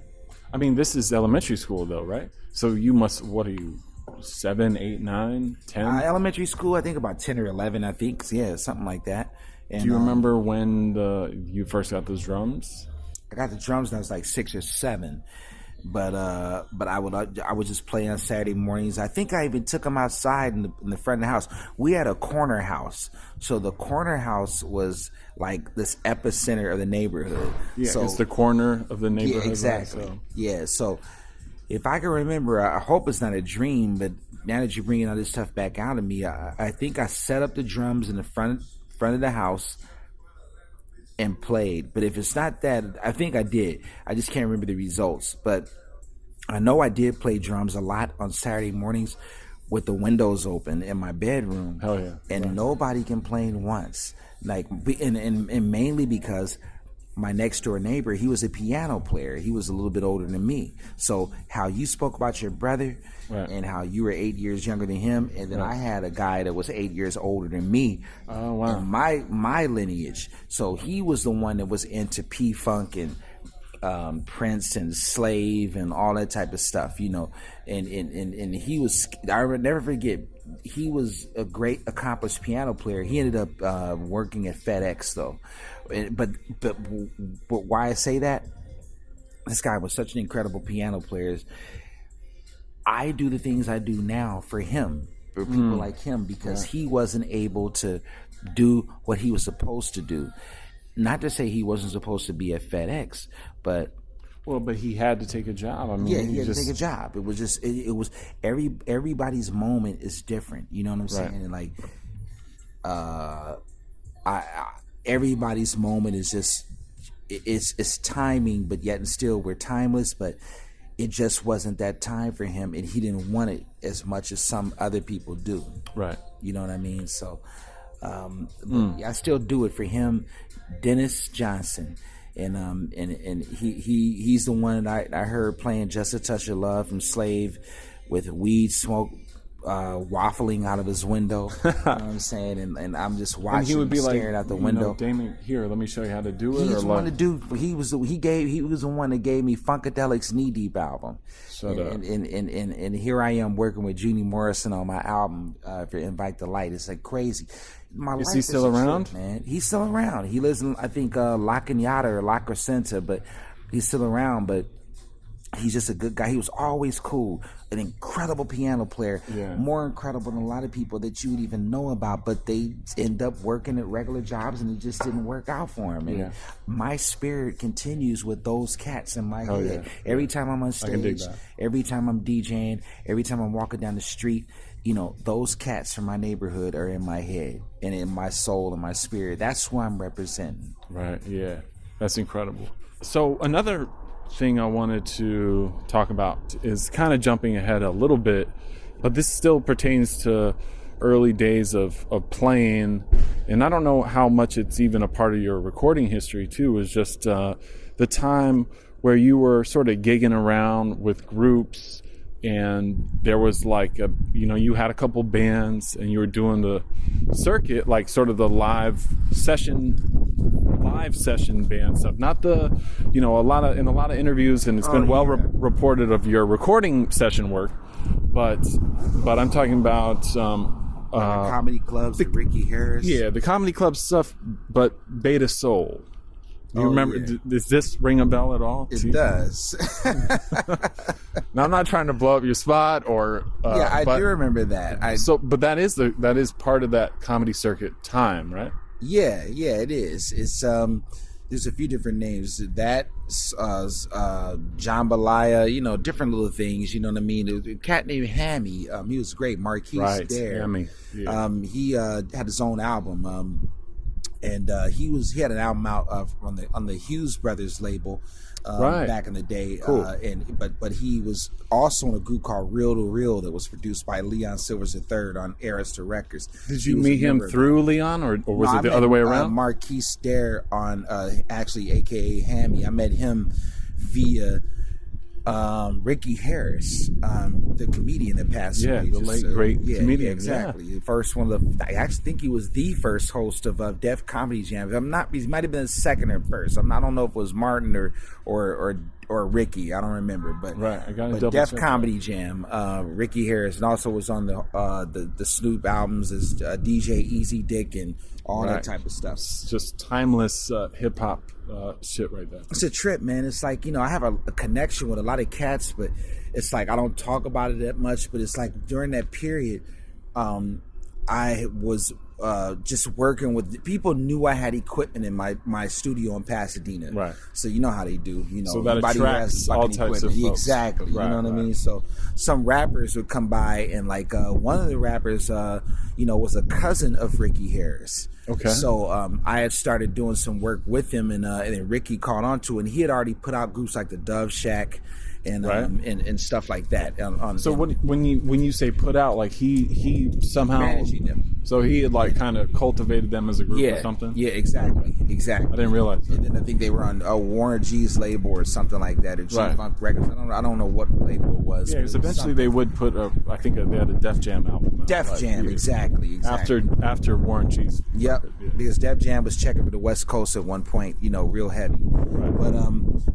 I mean, this is elementary school though, right? So you must, what are you, 7, 8, 9, 10? Elementary school, I think about 10 or 11, I think. Yeah, something like that. And, do you remember when you first got those drums? I got the drums when I was like 6 or 7. But I would just play on Saturday mornings. I think I even took them outside in the front of the house. We had a corner house, so the corner house was like this epicenter of the neighborhood. Yeah, so, it's the corner of the neighborhood. Yeah, exactly. Right? So. Yeah, so if I can remember, I hope it's not a dream, but now that you're bringing all this stuff back out of me, I think I set up the drums in the front of the house and played. But if it's not that, I think I did. I just can't remember the results. But I know I did play drums a lot on Saturday mornings with the windows open in my bedroom. Hell yeah. And nobody complained once. Like, and mainly because my next door neighbor, he was a piano player. He was a little bit older than me. So how you spoke about your brother and how you were 8 years younger than him, and then I had a guy that was 8 years older than me. Oh, wow. In my lineage. So he was the one that was into P-Funk and Prince and Slave and all that type of stuff, and he was, I would never forget, he was a great accomplished piano player. He ended up working at FedEx though. But why I say that, this guy was such an incredible piano player. I do the things I do now for him, for people like him, because he wasn't able to do what he was supposed to do. Not to say he wasn't supposed to be at FedEx, but he had to take a job. I mean, he had to take a job. It was just it was everybody's moment is different. You know what I'm saying? Right. And like, everybody's moment is just it's timing, but yet and still we're timeless. But it just wasn't that time for him, and he didn't want it as much as some other people do. Right. You know what I mean? So, I still do it for him, Dennis Johnson, and he's the one that I heard playing "Just a Touch of Love" from Slave, with weed smoke waffling out of his window. You know what I'm saying? And I'm just watching, and he would be staring out the window. Damon, here, let me show you how to do it. He was the one that gave me Funkadelic's Knee Deep album. Shut up. And here I am working with Junie Morrison on my album for Invite the Light. It's like crazy. Is he still around? Shit, man. He's still around. He lives in, I think, La Cañada or La Crescenta, but he's still around. But he's just a good guy. He was always cool. An incredible piano player. Yeah. More incredible than a lot of people that you would even know about, but they end up working at regular jobs and it just didn't work out for him. And my spirit continues with those cats in my head. Every time I'm on stage, every time I'm DJing, every time I'm walking down the street, those cats from my neighborhood are in my head and in my soul and my spirit. That's who I'm representing. Right. Yeah. That's incredible. So another thing I wanted to talk about is kind of jumping ahead a little bit, but this still pertains to early days of playing, and I don't know how much it's even a part of your recording history too, is just the time where you were sort of gigging around with groups, and there was like you had a couple bands and you were doing the circuit, like sort of the live session band stuff, not the in a lot of interviews, and it's been reported of your recording session work, but I'm talking about comedy clubs, the Ricky Harris, the comedy club stuff, but Beta Soul. Do you remember? Yeah. Does this ring a bell at all? It does. Now, I'm not trying to blow up your spot, or I do remember that. But that is part of that comedy circuit time, right? Yeah, it is. It's there's a few different names. That jambalaya, different little things. You know what I mean? A cat named Hammy. He was great. Marquise there. Hammy. Yeah. He had his own album. and he had an album out on the Hughes Brothers label. Back in the day, cool. But he was also in a group called Real to Real that was produced by Leon Silvers III on Arista Records. Did you meet him through Leon, or was it the other way around? Marquise Dare on actually, aka Hammy. I met him via Ricky Harris, the comedian that passed away. The late great comedian. Yeah, exactly. The first one I actually think he was the first host of Def Comedy Jam. If I'm not, he might have been the second or first. I don't know if it was Martin or Ricky. I don't remember, but I got to double Def Comedy Jam. Ricky Harris, and also was on the Snoop albums as DJ Easy Dick and all that type of stuff. It's just timeless hip hop shit right there. It's a trip, man. It's like, I have a connection with a lot of cats, but it's like I don't talk about it that much. But it's like during that period, I was just working with people. Knew I had equipment in my studio in Pasadena, right? So you know how they do, so that attracts all types of folks. Exactly, you know what I mean. So some rappers would come by, and like one of the rappers, was a cousin of Ricky Harris. Okay. So I had started doing some work with him, and then Ricky caught on to it, and he had already put out groups like the Dove Shack and and stuff like that. When you say put out, like he somehow managing them. So he had like kind of cultivated them as a group or something? Yeah, exactly. I didn't realize that. And then I think they were on Warren G's label or something like that, or G-Funk Records. I don't know what label it was. Yeah, because eventually they would put I think they had a Def Jam album out. Def Jam, exactly. After Warren G's. Yep, because Def Jam was checking for the West Coast at one point, real heavy. Right.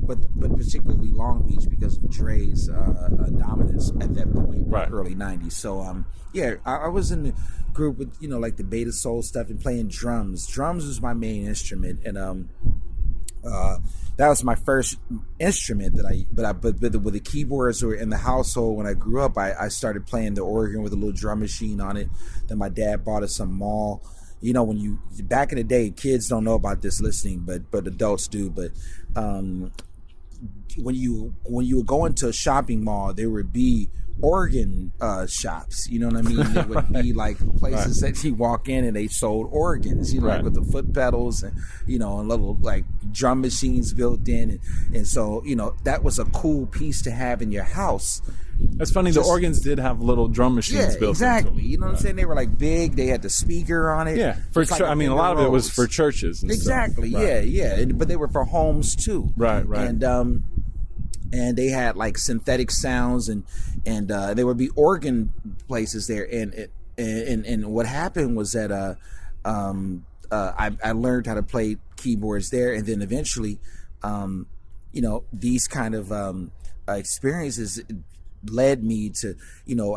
But particularly Long Beach because of Dre's dominance at that point, in the early 90s. So, I was in the group with, like the Beta Soul stuff and playing drums. Drums was my main instrument, and that was my first instrument but with the keyboards were in the household when I grew up. I started playing the organ with a little drum machine on it. Then my dad bought us some mall. When back in the day, kids don't know about this listening, but adults do. But when you would go into a shopping mall, there would be organ shops. You know what I mean? There would be like places that you walk in and they sold organs. Like with the foot pedals and and little like drum machines built in, and so that was a cool piece to have in your house. That's funny. The organs did have little drum machines built exactly. into them. You know what I'm saying? They were like big. They had the speaker on it. Yeah, a lot of it was for churches. And exactly. Stuff. Yeah. But they were for homes too. Right. And they had like synthetic sounds, and there would be organ places there. And what happened was that I learned how to play keyboards there, and then eventually, these kind of experiences led me to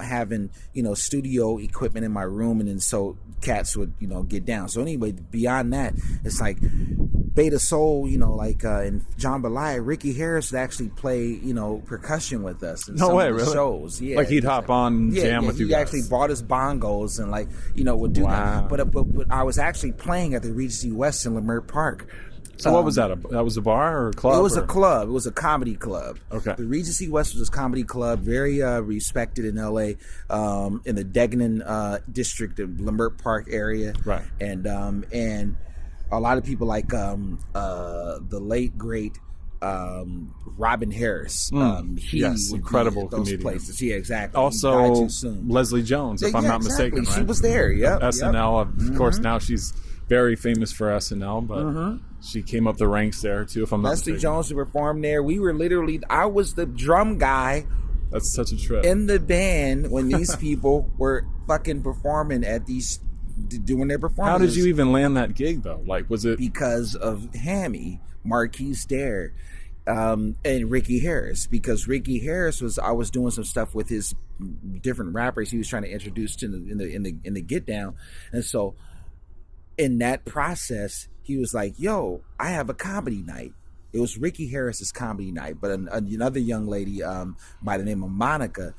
having studio equipment in my room, and then so cats would get down. So anyway, beyond that, it's like Beta Soul, and John Belaya, Ricky Harris would actually play percussion with us in some of the shows. Yeah, like he'd hop on jam with you guys. He actually bought us bongos and would do that. But I was actually playing at the Regency West in Leimert Park. So what was that? That was a bar or a club? It was a club. It was a comedy club. Okay. The Regency West was a comedy club, very respected in L.A., in the Degnan district of Leimert Park area. Right. And a lot of people like the late, great Robin Harris. Yes, incredible those comedian. Places. Yeah, exactly. Also, Leslie Jones, if I'm not mistaken. Right? She was there, yeah. SNL, of course, now she's very famous for SNL, but she came up the ranks there too, if I'm not mistaken. Leslie Jones performed there. We were I was the drum guy. That's such a trip. In the band when these people were fucking performing at these, doing their performances. How did you even land that gig though? Like, was it because of Hammy, Marquise Dare, and Ricky Harris? Because Ricky Harris I was doing some stuff with his different rappers he was trying to introduce to in the Get Down, and so in that process, he was like, yo, I have a comedy night. It was Ricky Harris's comedy night, but another young lady by the name of Monica,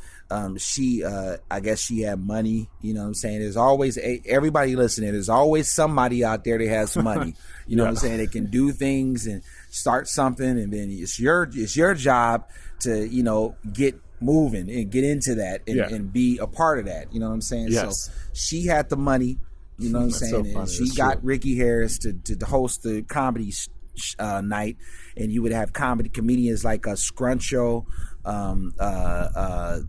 she, I guess she had money, you know what I'm saying? There's always, everybody listening, there's always somebody out there that has money, you know what I'm saying? They can do things and start something, and then it's your job to, get moving and get into that and be a part of that, you know what I'm saying? Yes. So she had the money. You know what I'm That's saying? so funny. And she That's got true. Ricky Harris to host the comedy night, and you would have comedians like Scruncho, the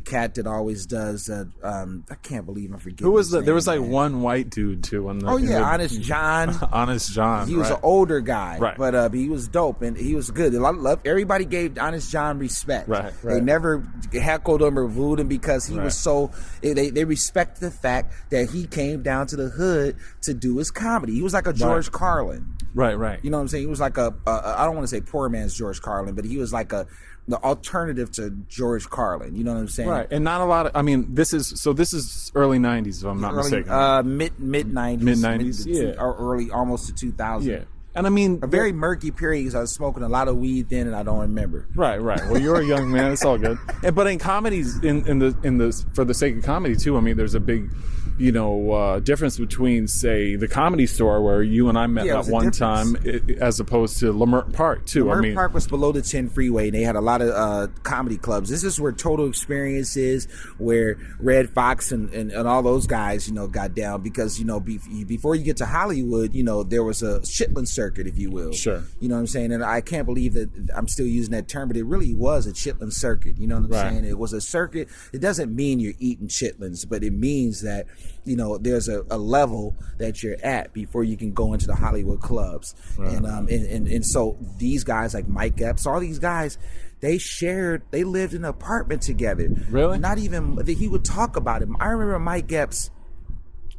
cat that always does. I can't believe I'm forgetting. Who was his there was name, like man. one white dude too. Honest John. Honest John. He was right. an older guy, Right. but he was dope and he was good. Everybody gave Honest John respect. Right. They never heckled him or booed him because he was so. They respected the fact that he came down to the hood to do his comedy. He was like a George Carlin. Right. You know what I'm saying? He was like I don't want to say poor man's George Carlin, but he was like the alternative to George Carlin. You know what I'm saying? Right. And not a lot of. I mean, this is early '90s, if I'm not mistaken. Mid '90s. Mid '90s. Yeah. Or early, almost to 2000. Yeah. And I mean, A very murky period because I was smoking a lot of weed then, and I don't remember. Right. Well, you're a young man. It's all good. But in comedies, in the for the sake of comedy too, I mean, there's a big, difference between, say, the Comedy Store where you and I met at one time, as opposed to Leimert Park too. Leimert Park was below the 10 freeway, and they had a lot of comedy clubs. This is where Total Experience is, where Red Fox and all those guys, got down because before you get to Hollywood, there was a Chitlin circuit, if you will. Sure. You know what I'm saying? And I can't believe that I'm still using that term, but it really was a Chitlin circuit. You know what I'm saying? It was a circuit. It doesn't mean you're eating chitlins, but it means that there's a level that you're at before you can go into the Hollywood clubs. Right. And so these guys like Mike Epps, all these guys, they lived in an apartment together. Really? Not even, he would talk about it. I remember Mike Epps,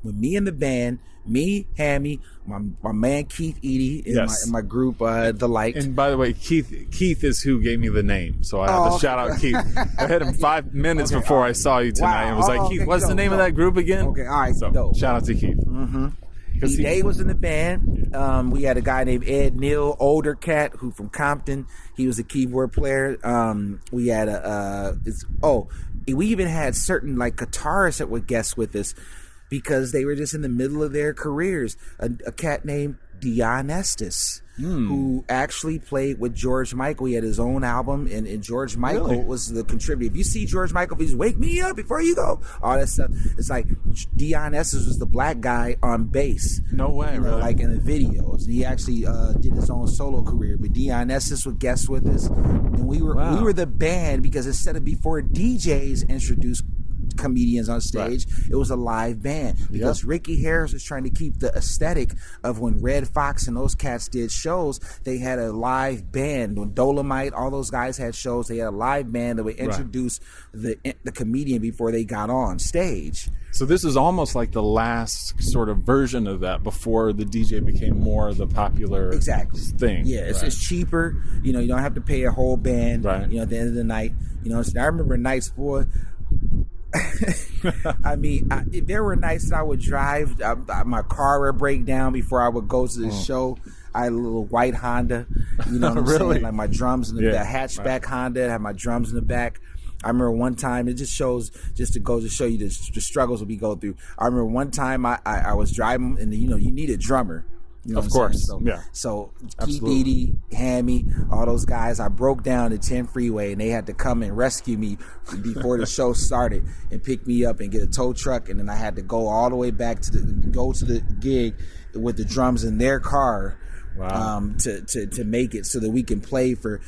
with me and the band, me, Hammy, my man Keith Eady, in my group, The Light. And by the way, Keith is who gave me the name, so I have to shout out Keith. I had him 5 minutes before I saw you tonight, and was like, Keith, what's the name of that group again? Okay, all right, so dope. Shout out to Keith. Mm-hmm. Day was in the band. We had a guy named Ed Neal, older cat, who from Compton. He was a keyboard player. We had we even had certain like guitarists that would guest with us, because they were just in the middle of their careers. A cat named Dion Estes, who actually played with George Michael. He had his own album, and George Michael was the contributor. If you see George Michael, he's "Wake Me Up Before You Go," all that stuff. It's like Dion Estes was the black guy on bass. No way, really? Like in the videos. He actually did his own solo career, but Dion Estes would guest with us, and we were the band, because instead of before DJs introduced comedians on stage, it was a live band, because Ricky Harris was trying to keep the aesthetic of when Red Fox and those cats did shows. They had a live band. When Dolomite, all those guys had shows, they had a live band that would introduce the comedian before they got on stage. So this is almost like the last sort of version of that before the DJ became more the popular thing. Yeah, it's cheaper. You don't have to pay a whole band. Right. At the end of the night. I remember nights, boy. I mean, there were nights that I would drive, my car would break down before I would go to the show. I had a little white Honda, you know what I'm saying? Like my drums in the hatchback Honda, had my drums in the back. I remember one time, it just shows, just to show you the struggles that we go through. I remember one time I was driving, and you need a drummer. Of course. So Keith Eady, Hammy, all those guys, I broke down the 10 freeway, and they had to come and rescue me before the show started and pick me up and get a tow truck, and then I had to go all the way back to the gig with the drums in their car. To make it so that we can play for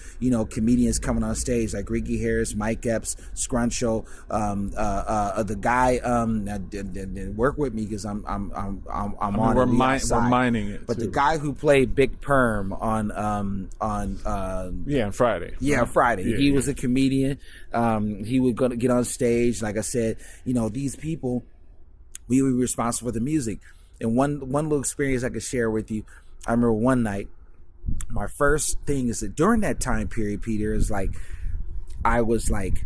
comedians coming on stage like Ricky Harris, Mike Epps, Scruncho, the guy that work with me, because I'm we're mining it. But the guy who played Big Perm on Friday. Friday. He was a comedian. He would go to get on stage. Like I said, these people, we were responsible for the music. And one little experience I could share with you. I remember one night, my first thing is that during that time period, Peter, is like, I was like,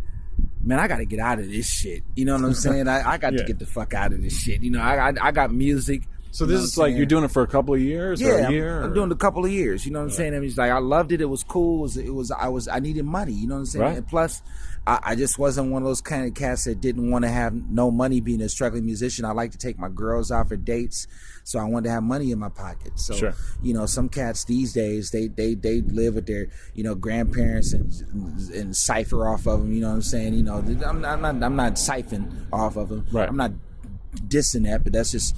man, I got to get out of this shit. You know what I'm saying? I got to get the fuck out of this shit. I got music. So this is like, you're doing it for a couple of years? Yeah, or a year, I'm doing it a couple of years. You know what I'm saying? I mean, it's like, I loved it. It was cool. I needed money. You know what I'm saying? Right. And plus, I just wasn't one of those kind of cats that didn't want to have no money being a struggling musician. I like to take my girls out for dates. So I wanted to have money in my pocket. So, some cats these days, they live with their, grandparents and cipher off of them. You know what I'm saying? I'm not siphoning off of them. Right. I'm not dissing that, but that's just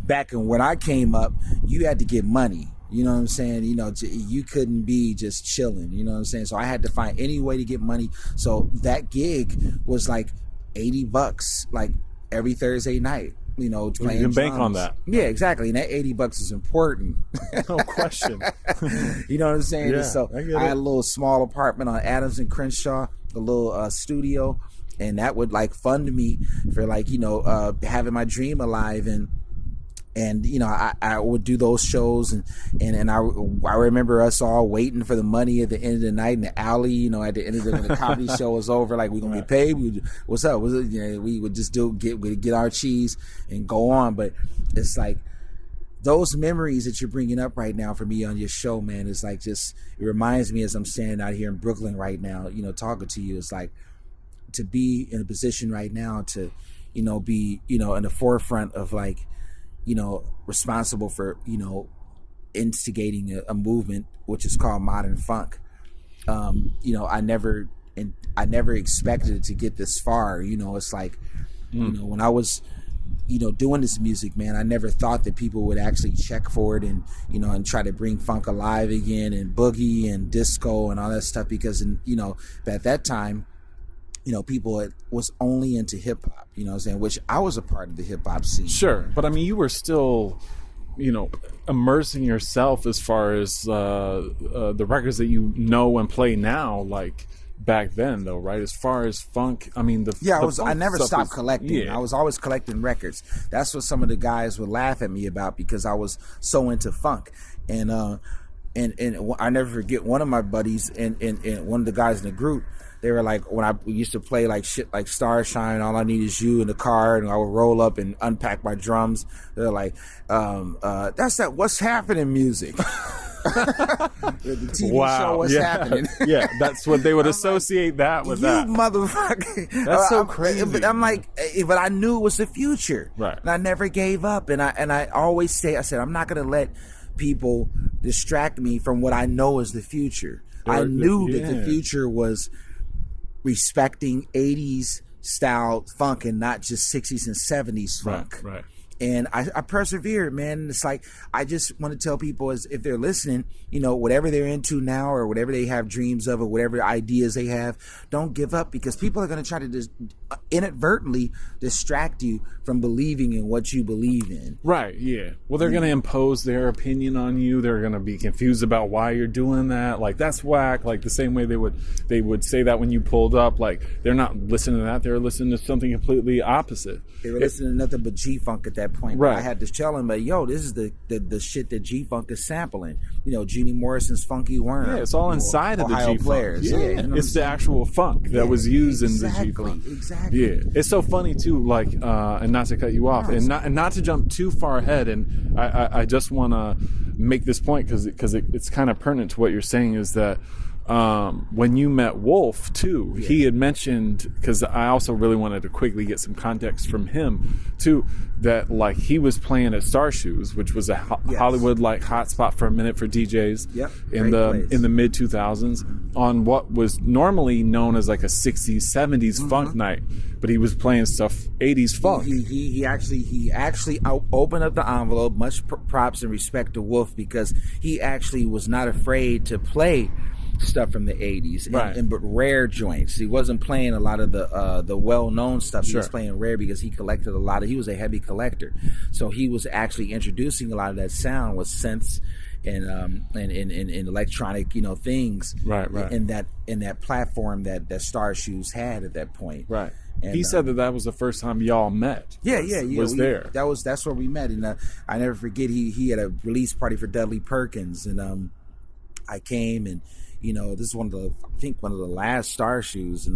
back in when I came up, you had to get money. You know what I'm saying? You know, you couldn't be just chilling. You know what I'm saying? So I had to find any way to get money. So that gig was like $80, like every Thursday night. You know, playing you can drums. bank on that. Yeah, exactly. And that $80 is important. No question. You know what I'm saying? Yeah, So I had a little small apartment on Adams and Crenshaw, a little studio, and that would like fund me for like, you know, having my dream alive. And you know, I would do those shows, and I remember us all waiting for the money at the end of the night in the alley. You know, at the end of when the comedy show was over, like, we gonna get paid. What's up? You know, we would just get our cheese and go on. But it's like those memories that you're bringing up right now for me on your show, man. It's like it reminds me as I'm standing out here in Brooklyn right now, you know, talking to you. It's like to be in a position right now to, you know, be, you know, in the forefront of like, you know, responsible for, you know, instigating a movement which is called modern funk. You know, I never expected it to get this far. You know, it's like, you know, when I was, you know, doing this music, man, I never thought that people would actually check for it and, you know, and try to bring funk alive again, and boogie and disco and all that stuff, because, you know, at that time, you know, people was only into hip hop, you know what I'm saying, which I was a part of the hip hop scene. Sure. But I mean, you were still, you know, immersing yourself as far as the records that you know and play now, like back then, though, right? As far as funk, I mean, I never stopped collecting. Yeah. I was always collecting records. That's what some of the guys would laugh at me about, because I was so into funk. And I never forget, one of my buddies and one of the guys in the group, they were like, when we used to play like shit like Starshine, All I Need Is You in the car, and I would roll up and unpack my drums. They're like, that's that What's Happening music. The TV show What's Happening. Yeah, that's what they would associate that with. You motherfucker. That's so crazy. But I'm like, but I knew it was the future. Right. And I never gave up. And I always say, I said, I'm not going to let people distract me from what I know is the future. I knew that the future was respecting 80s style funk and not just 60s and 70s funk. Right. And I persevered, man. And it's like, I just want to tell people, as if they're listening, you know, whatever they're into now, or whatever they have dreams of, or whatever ideas they have, don't give up, because people are going to try to inadvertently distract you from believing in what you believe in. Right, yeah. Well, they're going to impose their opinion on you. They're going to be confused about why you're doing that. Like, that's whack. Like, the same way they would say that when you pulled up. Like, they're not listening to that. They're listening to something completely opposite. They were listening to nothing but G-Funk at that point. Right. I had to tell them, but yo, this is the shit that G-Funk is sampling. You know, Jeannie Morrison's Funky Worm. Yeah, it's all inside of the G-Funk. Players. Yeah, you know, it's the actual funk that was used in the G-Funk. Exactly. Yeah, it's so funny too. Like, and not to cut you off, and not to jump too far ahead. And I just want to make this point because it's kind of pertinent to what you're saying. Is that when you met Wolf too, he had mentioned, because I also really wanted to quickly get some context from him too, that like he was playing at Star Shoes, which was a Hollywood like hotspot for a minute for DJs in the mid 2000s, on what was normally known as like a 60s 70s funk night, but he was playing stuff 80s funk. He actually opened up the envelope. Much props and respect to Wolf, because he actually was not afraid to play stuff from the 80s, but rare joints. He wasn't playing a lot of the well-known stuff. He was playing rare because he collected a lot of, he was a heavy collector. So he was actually introducing a lot of that sound with synths and electronic, you know, things. Right. In that platform that Star Shoes had at that point. Right. And he said that was the first time y'all met. Yeah. There. That's where we met. And I never forget, he had a release party for Dudley Perkins, and I came, and you know, this is one of the last Star Shoes, and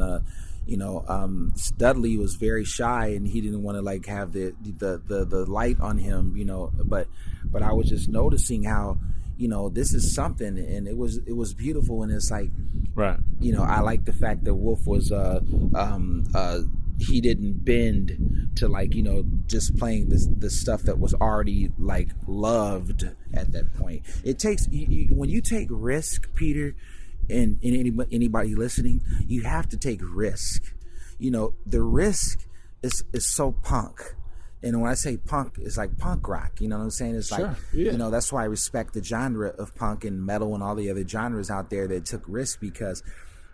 Dudley was very shy, and he didn't want to like have the light on him, you know, but I was just noticing how, you know, this is something, and it was beautiful, and it's like, right, you know, I like the fact that Wolf was he didn't bend to, like, you know, just playing the stuff that was already like loved at that point. It takes when you take risk, Peter, and anybody listening, you have to take risk. You know, the risk is so punk. And when I say punk, it's like punk rock. You know what I'm saying? It's Sure, like, yeah. you know, that's why I respect the genre of punk and metal and all the other genres out there that took risks, because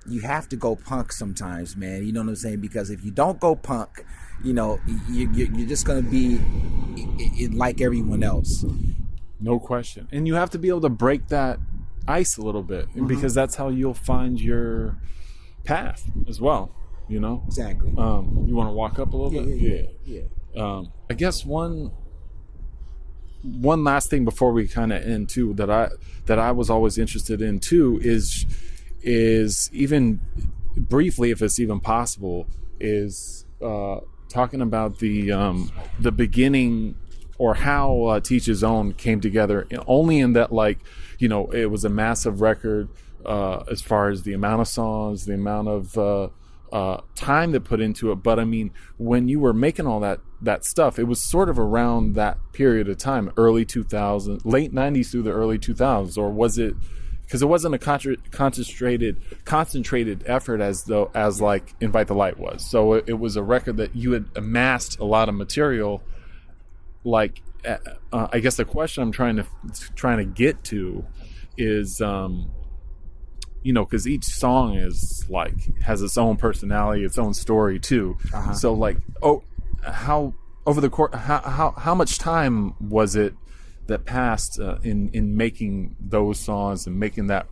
you have to go punk sometimes, man. You know what I'm saying? Because if you don't go punk, you know, you're just going to be like everyone else. No question. And you have to be able to break that ice a little bit, because that's how you'll find your path as well, you know? Exactly. You want to walk up a little bit? Yeah. I guess one last thing before we kind of end too, that I was always interested in too, is even briefly, if it's even possible, is talking about the beginning, or how Teach His Own came together, only in that, like, you know, it was a massive record as far as the amount of songs, the amount of time that put into it. But I mean, when you were making all that stuff, it was sort of around that period of time, early 2000s, late 90s through the early 2000s, or was it? Because it wasn't a concentrated effort as like Invite the Light was. So it was a record that you had amassed a lot of material. Like, I guess the question I'm trying to get to is, you know, because each song is like has its own personality, its own story too. So like, how over the course, how much time was it that passed in making those songs and making that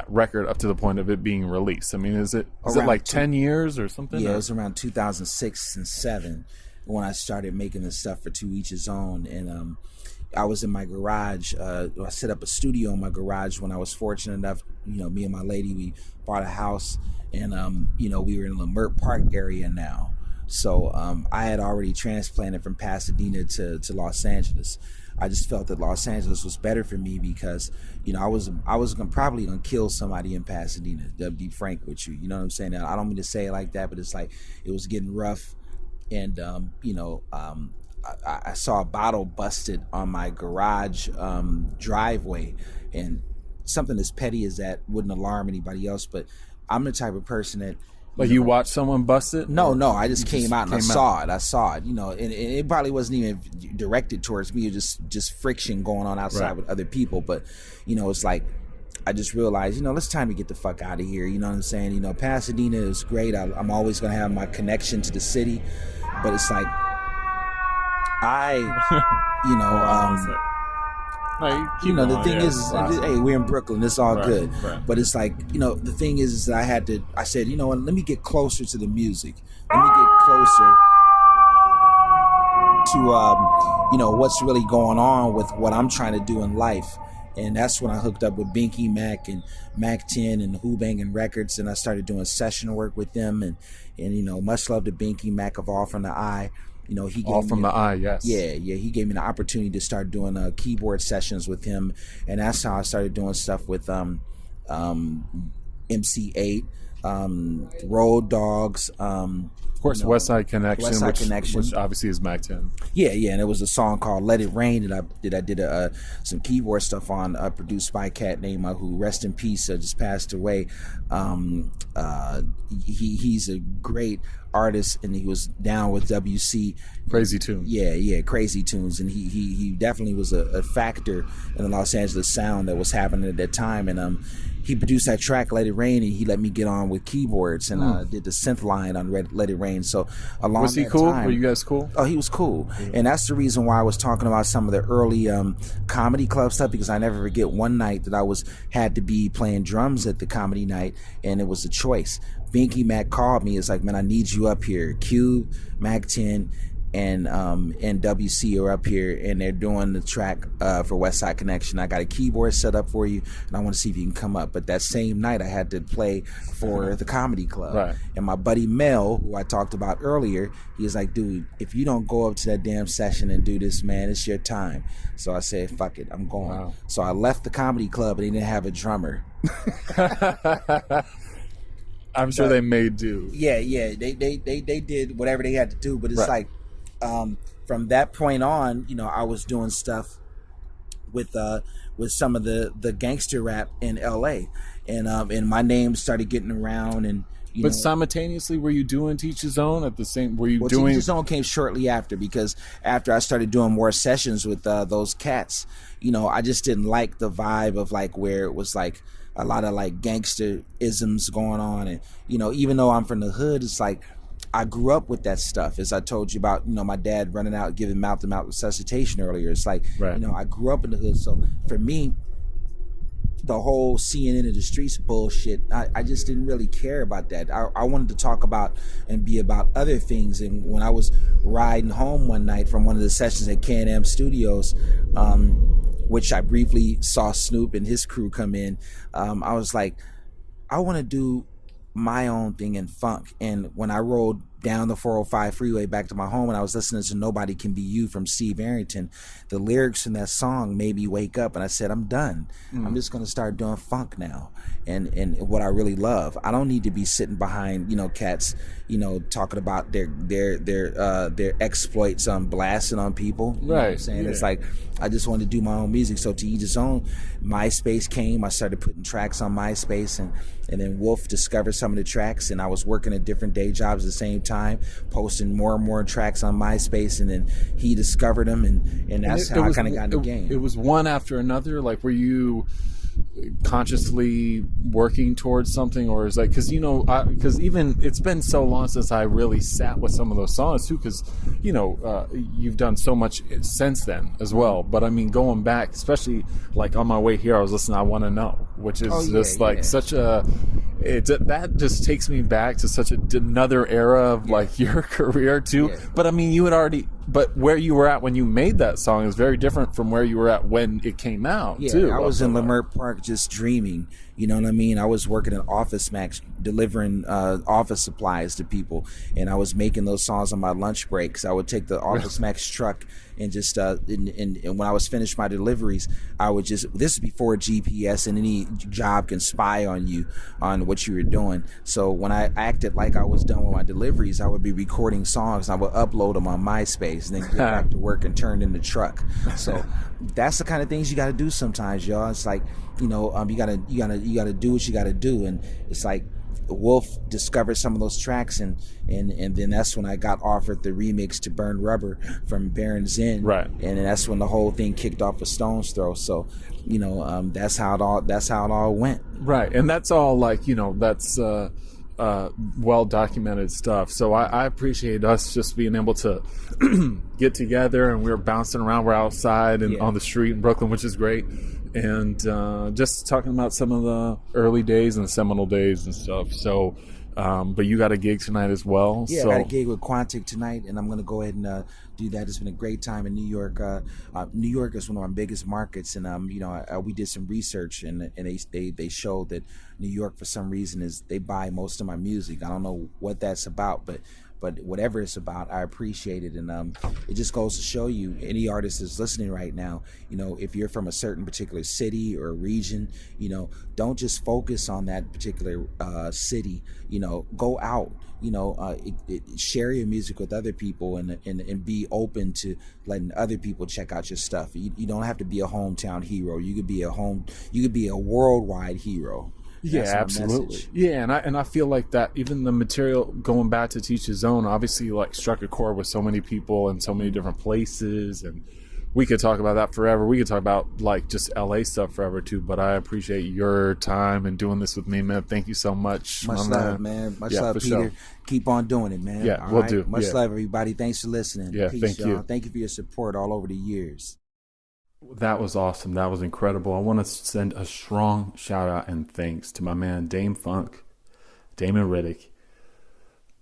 record up to the point of it being released? I mean, is it like 10 years or something? Yeah, it was around 2006 and 7 when I started making the stuff for To Each His Own. And I was in my garage. I set up a studio in my garage when I was fortunate enough, you know, me and my lady, we bought a house, and you know, we were in the Leimert Park area now. So I had already transplanted from Pasadena to Los Angeles. I just felt that Los Angeles was better for me because, you know, I was probably gonna kill somebody in Pasadena, to be frank with you. You know what I'm saying? I don't mean to say it like that, but it's like it was getting rough. And you know, I saw a bottle busted on my garage driveway, and something as petty as that wouldn't alarm anybody else, but I'm the type of person that, like, you watched someone bust it? No, I just came out and I saw it, you know, and it probably wasn't even directed towards me. It was just friction going on outside with other people. But, you know, it's like, I just realized, you know, it's time to get the fuck out of here. You know what I'm saying? You know, Pasadena is great. I'm always going to have my connection to the city, but it's like, you know, the thing is, hey, we're in Brooklyn. It's all good. Right. But it's like, you know, the thing is that I said, you know what, let me get closer to the music. Let me get closer to, you know, what's really going on with what I'm trying to do in life. And that's when I hooked up with Binky Mac and Mac 10 and Who Bangin' Records, and I started doing session work with them. And you know, much love to Binky Mac of All From the Eye. You know, he gave the Eye, yes. Yeah, he gave me the opportunity to start doing keyboard sessions with him, and that's how I started doing stuff with MC8, Road Dogs, of course, you know, West Side Connection, which obviously is Mac 10. Yeah, and it was a song called "Let It Rain" that I did some keyboard stuff on, produced by a cat named who, rest in peace, just passed away. He's a great artist, and he was down with WC. Crazy Tunes. Yeah, Crazy Tunes, and he definitely was a factor in the Los Angeles sound that was happening at that time. And he produced that track "Let It Rain," and he let me get on with keyboards and did the synth line on "Let It Rain." So along was he that cool? time, were you guys cool? Oh, he was cool, and that's the reason why I was talking about some of the early comedy club stuff, because I never forget one night that I had to be playing drums at the comedy night, and it was a choice. Binky Mac called me. It's like, man, I need you up here. Cube, Mac 10, and WC are up here, and they're doing the track for West Side Connection. I got a keyboard set up for you, and I want to see if you can come up. But that same night, I had to play for the comedy club. Right. And my buddy Mel, who I talked about earlier, he was like, dude, if you don't go up to that damn session and do this, man, it's your time. So I said, fuck it, I'm going. Wow. So I left the comedy club, and they didn't have a drummer. I'm sure they made do. Yeah, they did whatever they had to do, but it's like, from that point on, you know, I was doing stuff with some of the gangster rap in LA, and my name started getting around, and But simultaneously, were you doing Teach His Own at the same? Were you doing? Teach His Own came shortly after, because after I started doing more sessions with those cats, I just didn't like the vibe of like where it was like a lot of like gangster isms going on, and even though I'm from the hood, it's like I grew up with that stuff. As I told you about, my dad running out giving mouth-to-mouth resuscitation earlier. It's like, right. I grew up in the hood, so for me, the whole CNN in the streets bullshit, I just didn't really care about that. I wanted to talk about and be about other things. And when I was riding home one night from one of the sessions at Can-Am Studios, which I briefly saw Snoop and his crew come in, I was like, I want to do my own thing in funk. And when I rode down the 405 freeway back to my home and I was listening to Nobody Can Be You from Steve Arrington, the lyrics in that song made me wake up, and I said, I'm done. I'm just going to start doing funk now, and what I really love. I don't need to be sitting behind cats talking about their exploits, blasting on people. You know what I'm saying? Yeah. It's like, I just wanted to do my own music. So to each his own, MySpace came. I started putting tracks on MySpace, and then Wolf discovered some of the tracks, and I was working at different day jobs at the same time, posting more and more tracks on MySpace, and then he discovered them, and that's how I kind of got in the game. It was one after another. Like, were you consciously working towards something, or is like, because even it's been so long since I really sat with some of those songs too, because you've done so much since then as well. But I mean, going back, especially like on my way here, I was listening to I Want to Know, which is such a that just takes me back to such another era of like your career too. But I mean, you had already, but where you were at when you made that song is very different from where you were at when it came out too. I was in Leimert Park just dreaming, you know what I mean? I was working at Office Max delivering office supplies to people, and I was making those songs on my lunch breaks. I would take the Office Max truck and just and when I was finished my deliveries, I would just, this is before GPS and any job can spy on you on what you were doing. So when I acted like I was done with my deliveries, I would be recording songs and I would upload them on MySpace and then get back to work and turn in the truck. So that's the kind of things you got to do sometimes, y'all. It's like, you gotta do what you gotta do, and it's like Wolf discovered some of those tracks, and then that's when I got offered the remix to Burn Rubber from Baron Zinn, right? And that's when the whole thing kicked off a stone's throw. So that's how it all went, right? And that's all like that's well documented stuff. So I appreciate us just being able to get together, and we were bouncing around. We're outside and on the street in Brooklyn, which is great. And just talking about some of the early days and seminal days and stuff. So, but you got a gig tonight as well. Yeah, I got a gig with Quantic tonight, and I'm going to go ahead and do that. It's been a great time in New York. New York is one of our biggest markets, and we did some research, and they showed that New York, for some reason, they buy most of my music. I don't know what that's about, but whatever it's about, I appreciate it. And it just goes to show you, any artist that's listening right now, if you're from a certain particular city or region, don't just focus on that particular city. Go out, share your music with other people, and be open to letting other people check out your stuff. You don't have to be a hometown hero. You could be a worldwide hero. Yeah, absolutely. Yeah, and I feel like that even the material, going back to Teach His Own, obviously like struck a chord with so many people in so many different places, and we could talk about that forever. We could talk about like just LA stuff forever too, but I appreciate your time and doing this with me, man. Thank you so much. Much love, man. Much love, Peter. Sure. Keep on doing it, man. Yeah, we'll do. Much love, everybody. Thanks for listening. Yeah, Peace, thank y'all. you. Thank you for your support all over the years. That was awesome. That was incredible. I want to send a strong shout out and thanks to my man Dâm-FunK, Damon Riddick,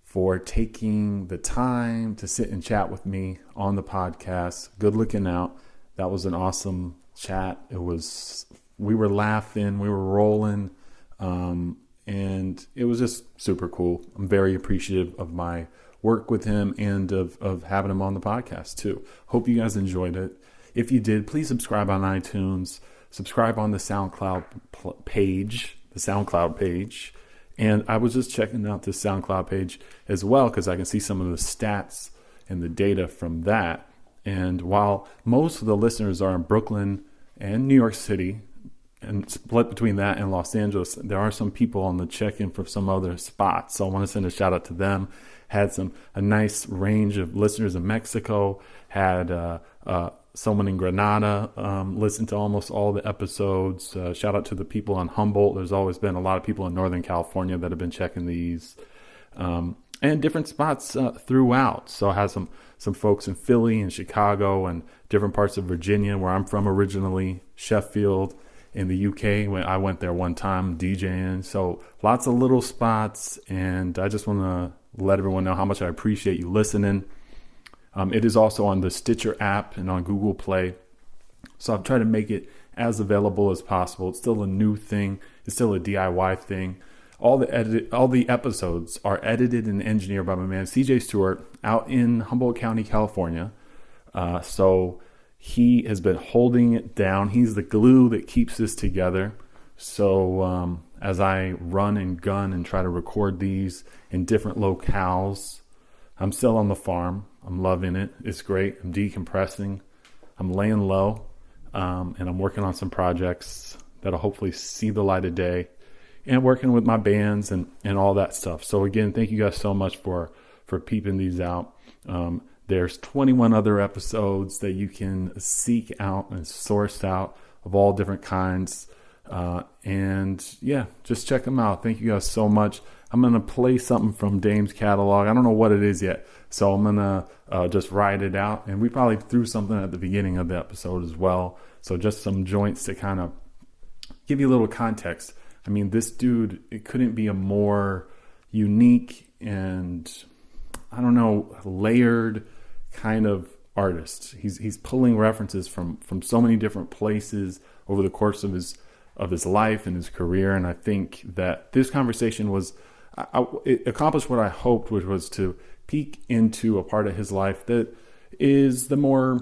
for taking the time to sit and chat with me on the podcast. Good looking out. That was an awesome chat. We were laughing, we were rolling, and it was just super cool. I'm very appreciative of my work with him and of having him on the podcast too. Hope you guys enjoyed it. If you did, please subscribe on iTunes, subscribe on the SoundCloud page, And I was just checking out the SoundCloud page as well, because I can see some of the stats and the data from that. And while most of the listeners are in Brooklyn and New York City, and split between that and Los Angeles. There are some people on the check-in from some other spots, so I want to send a shout out to them. Had a nice range of listeners in Mexico. Had someone in Granada listen to almost all the episodes. Shout out to the people on Humboldt. There's always been a lot of people in Northern California that have been checking these, and different spots throughout. So I have some folks in Philly and Chicago and different parts of Virginia, where I'm from originally, Sheffield in the UK. When I went there one time DJing. So lots of little spots, and I just want to let everyone know how much I appreciate you listening. It is also on the Stitcher app and on Google Play. So I've tried to make it as available as possible. It's still a new thing. It's still a DIY thing. All the episodes are edited and engineered by my man CJ Stewart out in Humboldt County, California. So he has been holding it down. He's the glue that keeps this together. So as I run and gun and try to record these in different locales, I'm still on the farm. I'm loving it. It's great. I'm decompressing. I'm laying low. And I'm working on some projects that'll hopefully see the light of day, and working with my bands and all that stuff. So again, thank you guys so much for peeping these out. There's 21 other episodes that you can seek out and source out of all different kinds. And yeah, just check them out. Thank you guys so much. I'm going to play something from Dame's catalog. I don't know what it is yet, so I'm going to just ride it out. And we probably threw something at the beginning of the episode as well. So just some joints to kind of give you a little context. I mean, this dude, it couldn't be a more unique and, I don't know, layered kind of artist. He's pulling references from so many different places over the course of his life and his career. And I think that this conversation it accomplished what I hoped, which was to peek into a part of his life that is the more,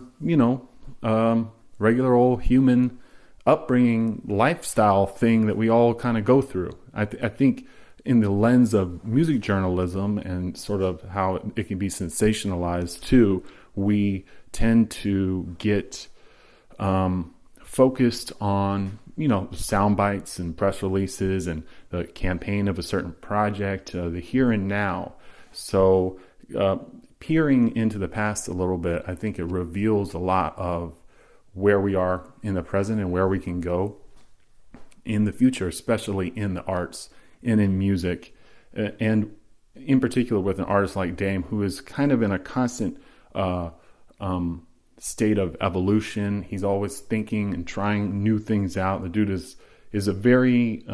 regular old human upbringing lifestyle thing that we all kind of go through. I think in the lens of music journalism and sort of how it can be sensationalized too, we tend to get focused on sound bites and press releases and the campaign of a certain project, the here and now. So peering into the past a little bit, I think it reveals a lot of where we are in the present and where we can go in the future, especially in the arts and in music, and in particular with an artist like Dame, who is kind of in a constant state of evolution. He's always thinking and trying new things out. The dude is a very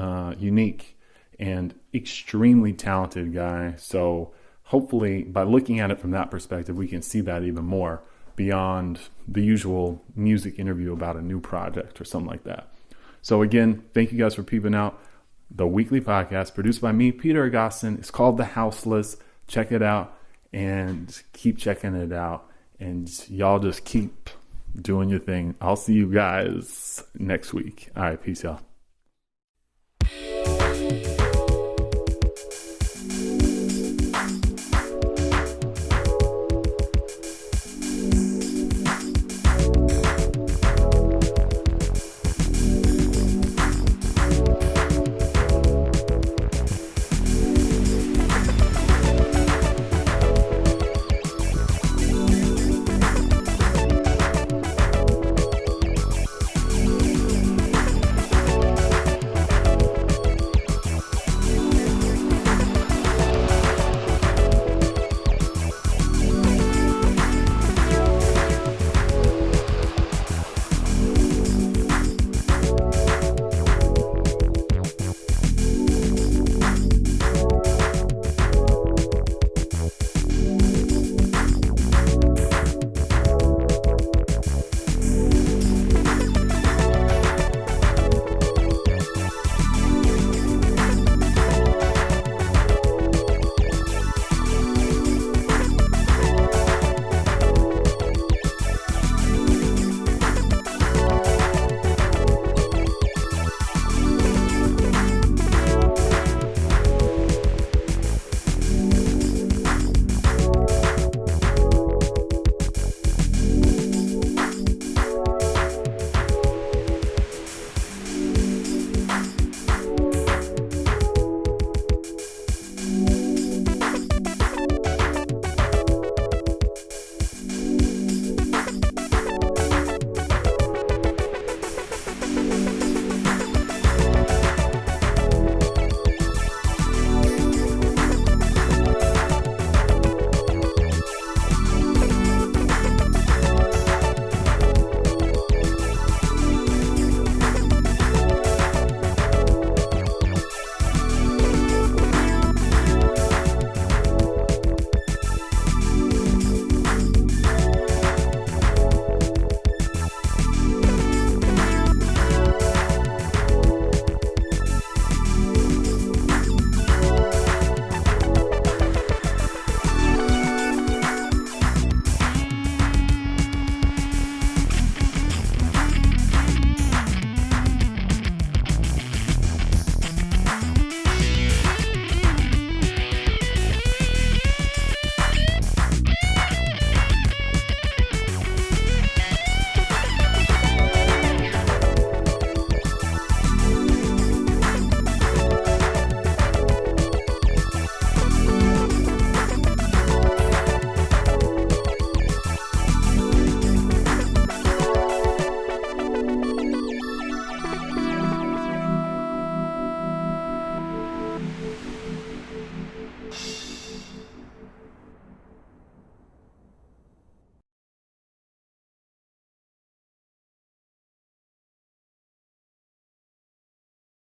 unique and extremely talented guy. So hopefully by looking at it from that perspective, we can see that even more beyond the usual music interview about a new project or something like that. So again, thank you guys for peeping out the weekly podcast produced by me, Peter Agostin. It's called The House List. Check it out and keep checking it out. And y'all just keep doing your thing. I'll see you guys next week. All right, peace out.